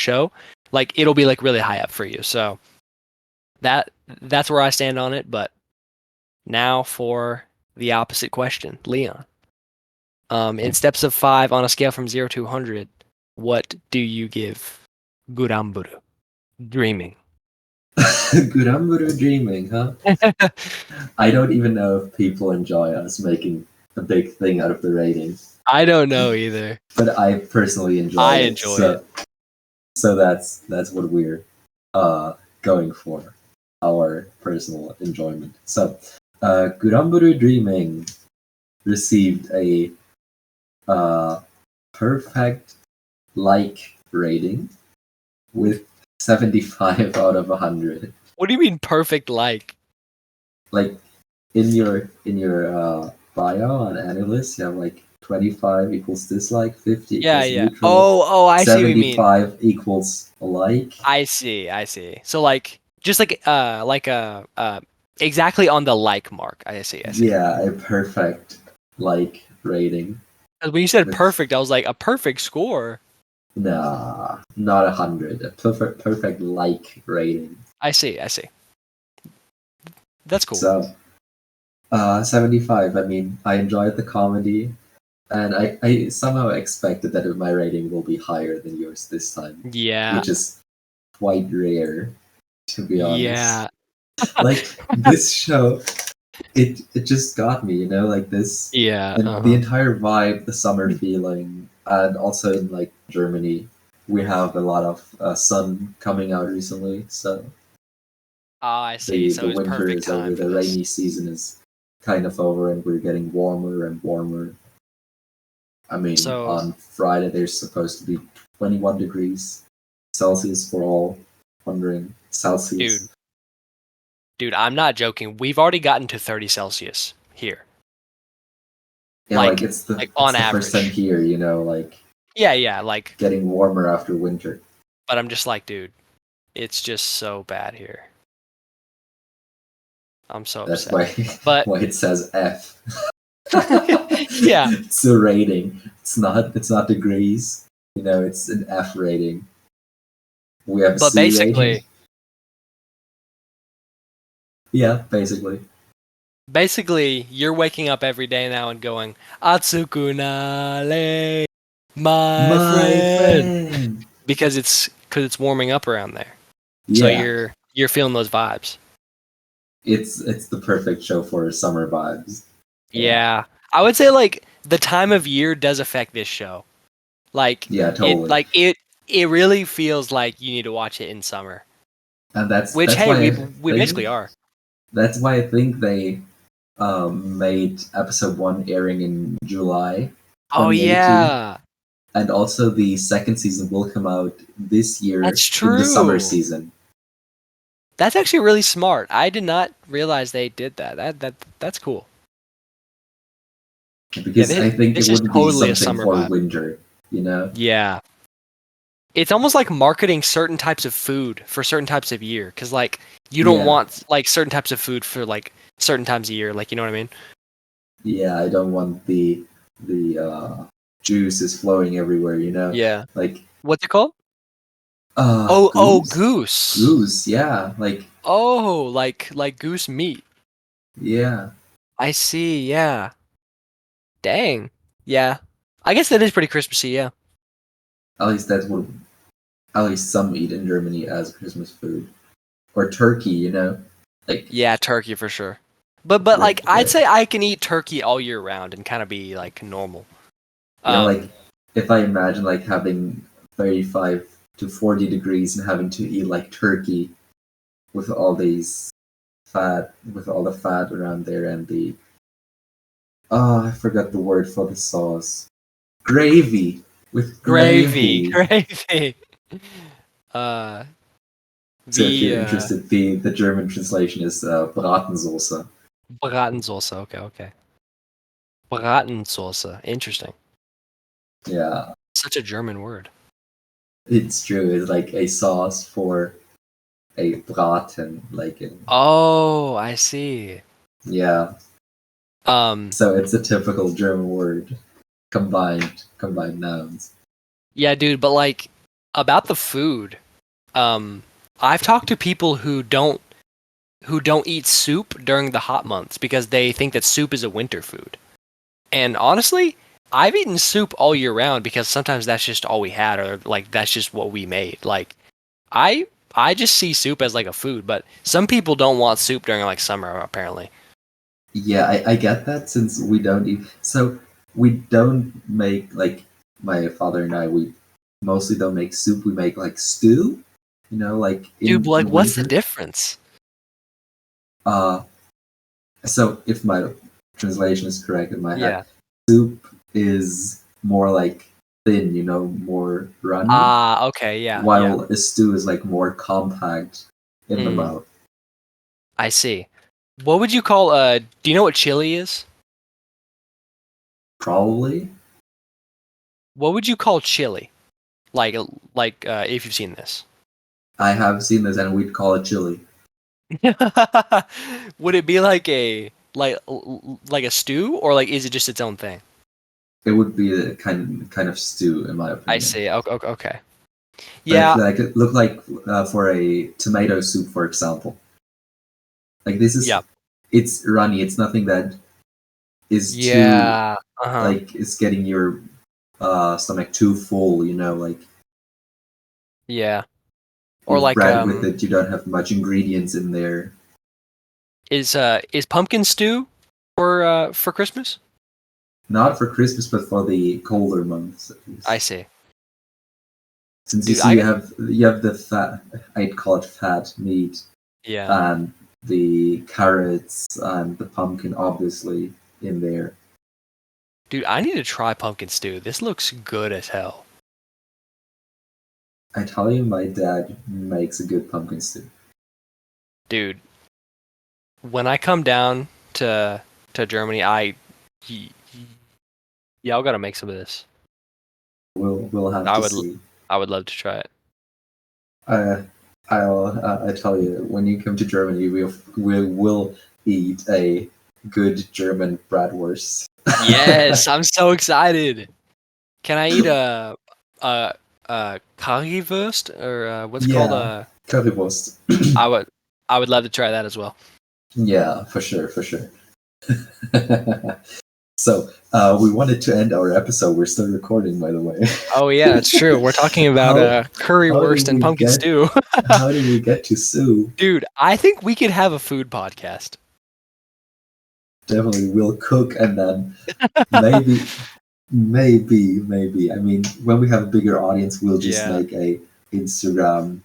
show, like it'll be like really high up for you. So that's where I stand on it. But now for the opposite question, Leon. In steps of 5 on a scale from 0 to 100, what do you give Guramburu Dreaming? Guramburu Dreaming, huh? I don't even know if people enjoy us making a big thing out of the ratings. I don't know either. But I personally enjoy it. So that's what we're going for. Our personal enjoyment. So Guramburu Dreaming received a perfect like rating with 75 out of 100. What do you mean perfect like? Like in your bio on Analyst, you have like 25 equals dislike, 50 equals neutral. I see what you mean. 75 equals like. I see. So like just like exactly on the like mark. I see. Yeah, a perfect like rating. When you said perfect, I was like, a perfect score. Nah, not 100. A perfect like rating. I see. That's cool. So, 75. I mean, I enjoyed the comedy, and I somehow expected that my rating will be higher than yours this time. Yeah. Which is quite rare, to be honest. Yeah. Like, this show, it just got me, you know, like this. Yeah. And the entire vibe, the summer feeling, and also in like Germany, we have a lot of sun coming out recently, so. I see. The winter is over, the rainy season is kind of over, and we're getting warmer and warmer. I mean, on Friday there's supposed to be 21 degrees Celsius for all wondering. Celsius. Dude, I'm not joking. We've already gotten to 30 Celsius here. Yeah, like it's the on average. First time here, you know, like. Yeah, like getting warmer after winter. But I'm just like, dude, it's just so bad here. I'm so upset. That's why it says F. Yeah. It's a rating. It's not degrees. You know, it's an F rating. We have a C basically rating. Yeah, basically. basically you're waking up every day now and going Atsukunale, my friend, friend. because it's warming up around there. So Yeah, you're feeling those vibes. it's the perfect show for summer vibes. Yeah. I would say like the time of year does affect this show. Like Yeah, totally. it really feels like you need to watch it in summer. And Which that's hey, why we basically are. that's why I think they made episode 1 airing in July Oh 2018. yeah. And also the second season will come out this year That's in the summer true. season. That's actually really smart. I did not realize they did that. That's cool. Yeah, Because I think it this is wouldn't be totally a something summer for vibe. winter, you know? Yeah. It's almost like marketing certain types of food for certain types of year, because like you don't Yeah. want like certain types of food for like certain times of year, like you know what I mean? Yeah, I don't want the juices flowing everywhere, you know? Yeah. Like What's it called? Oh, goose? goose. Goose, yeah. Oh, like goose meat. Yeah. I see. Yeah. Dang. Yeah. I guess that is pretty Christmassy. Yeah. At least that's what at least some eat in Germany as Christmas food. Or turkey, you know? Like Yeah, turkey for sure. But like I'd say I can eat turkey all year round and kind of be like normal. like if I imagine like having 35 to 40 degrees and having to eat like turkey with all these with all the fat around there and the I forgot the word for the sauce. Gravy with gravy. Gravy. Uh, So if you're the interested, the German translation is Bratensauce. Bratensauce. Okay. Bratensauce. Interesting. Yeah, Such a German word. it's true. It's like a sauce for a braten, Oh, I see. yeah. Um, So it's a typical German word, combined nouns. yeah, dude, but like about the food, I've talked to people who don't eat soup during the hot months because they think that soup is a winter food. And honestly, I've eaten soup all year round because sometimes that's just all we had, or like that's just what we made. Like I just see soup as like a food, but some people don't want soup during like summer apparently. Yeah, I get that since we don't eat. So we don't make like my father and I. We mostly don't make soup. We make like stew. You know, like Dude, like in what's the winter. difference? Uh, so if my translation is correct in my Yeah. head, soup is more like thin. You know, more runny. Ah, okay, yeah. While a stew is like more compact in the mouth. I see. What would you call do you know what chili is? Probably. What would you call chili? Like if you've seen this. I have seen this, and we'd call it chili. Would it be like a like a stew, or like is it just its own thing? It would be a kind of stew, in my opinion. I see. Okay. Yeah. Like it look like for a tomato soup, for example. Like this is, it's runny. It's nothing that is too like it's getting your stomach too full. You know, like or like bread with it. You don't have much ingredients in there. Is pumpkin stew for Christmas? Not for Christmas, but for the colder months. I see. Since you see, you have the fat. I'd call it fat meat. Yeah. And the carrots and the pumpkin, obviously, in there. Dude, I need to try pumpkin stew. This looks good as hell. I tell you, my dad makes a good pumpkin stew. Dude, when I come down to Germany, y'all gotta make some of this. We'll have to see. I would love to try it. I tell you, when you come to Germany, we will eat a good German bratwurst. Yes, I'm so excited. Can I eat a Currywurst or what's it called? Currywurst. I would love to try that as well. Yeah, for sure. So we wanted to end our episode. We're still recording, by the way. Oh yeah, it's true. We're talking about currywurst and pumpkin stew. How did we get to Sue? Dude, I think we could have a food podcast. Definitely, we'll cook and then maybe. I mean, when we have a bigger audience, we'll just make a Instagram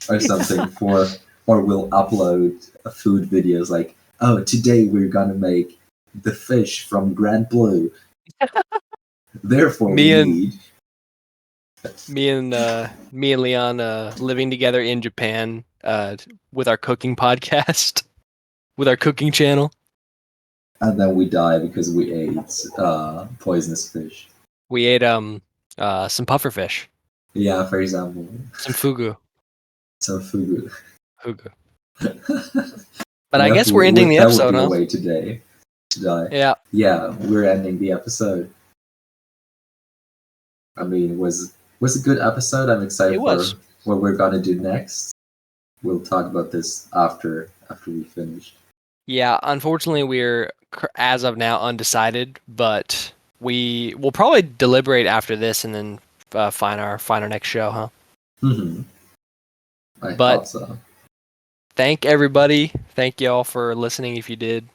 or something or we'll upload food videos like, oh, today we're gonna make the fish from Grand Blue. Therefore, me and Leon living together in Japan with our cooking podcast, with our cooking channel. And then we die because we ate poisonous fish. We ate some puffer fish. Yeah, for example. Some fugu. Fugu. But I guess we're ending the episode, huh? Way today. To die. Yeah. Yeah, we're ending the episode. I mean, it was a good episode. I'm excited for what we're gonna do next. We'll talk about this after we finish. Yeah, unfortunately, we're as of now undecided, but we will probably deliberate after this and then find our next show, huh? Mm-hmm. I thought so. Thank everybody. Thank y'all for listening. If you did,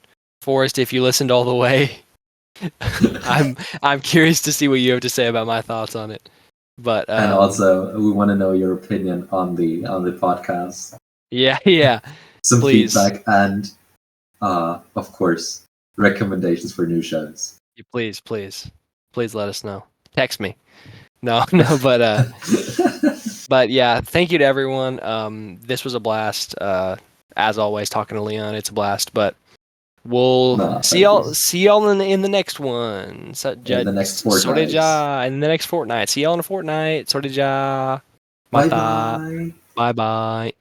Forrest, if you listened all the way, I'm curious to see what you have to say about my thoughts on it. But and also, we want to know your opinion on the podcast. Yeah. Some feedback and, of course, recommendations for new shows. Please let us know. Text me. No, but but yeah, thank you to everyone. This was a blast. As always, talking to Leon, it's a blast. But we'll see y'all in the next one. In the next fortnight. In the next fortnight. See y'all in a fortnight. Bye bye.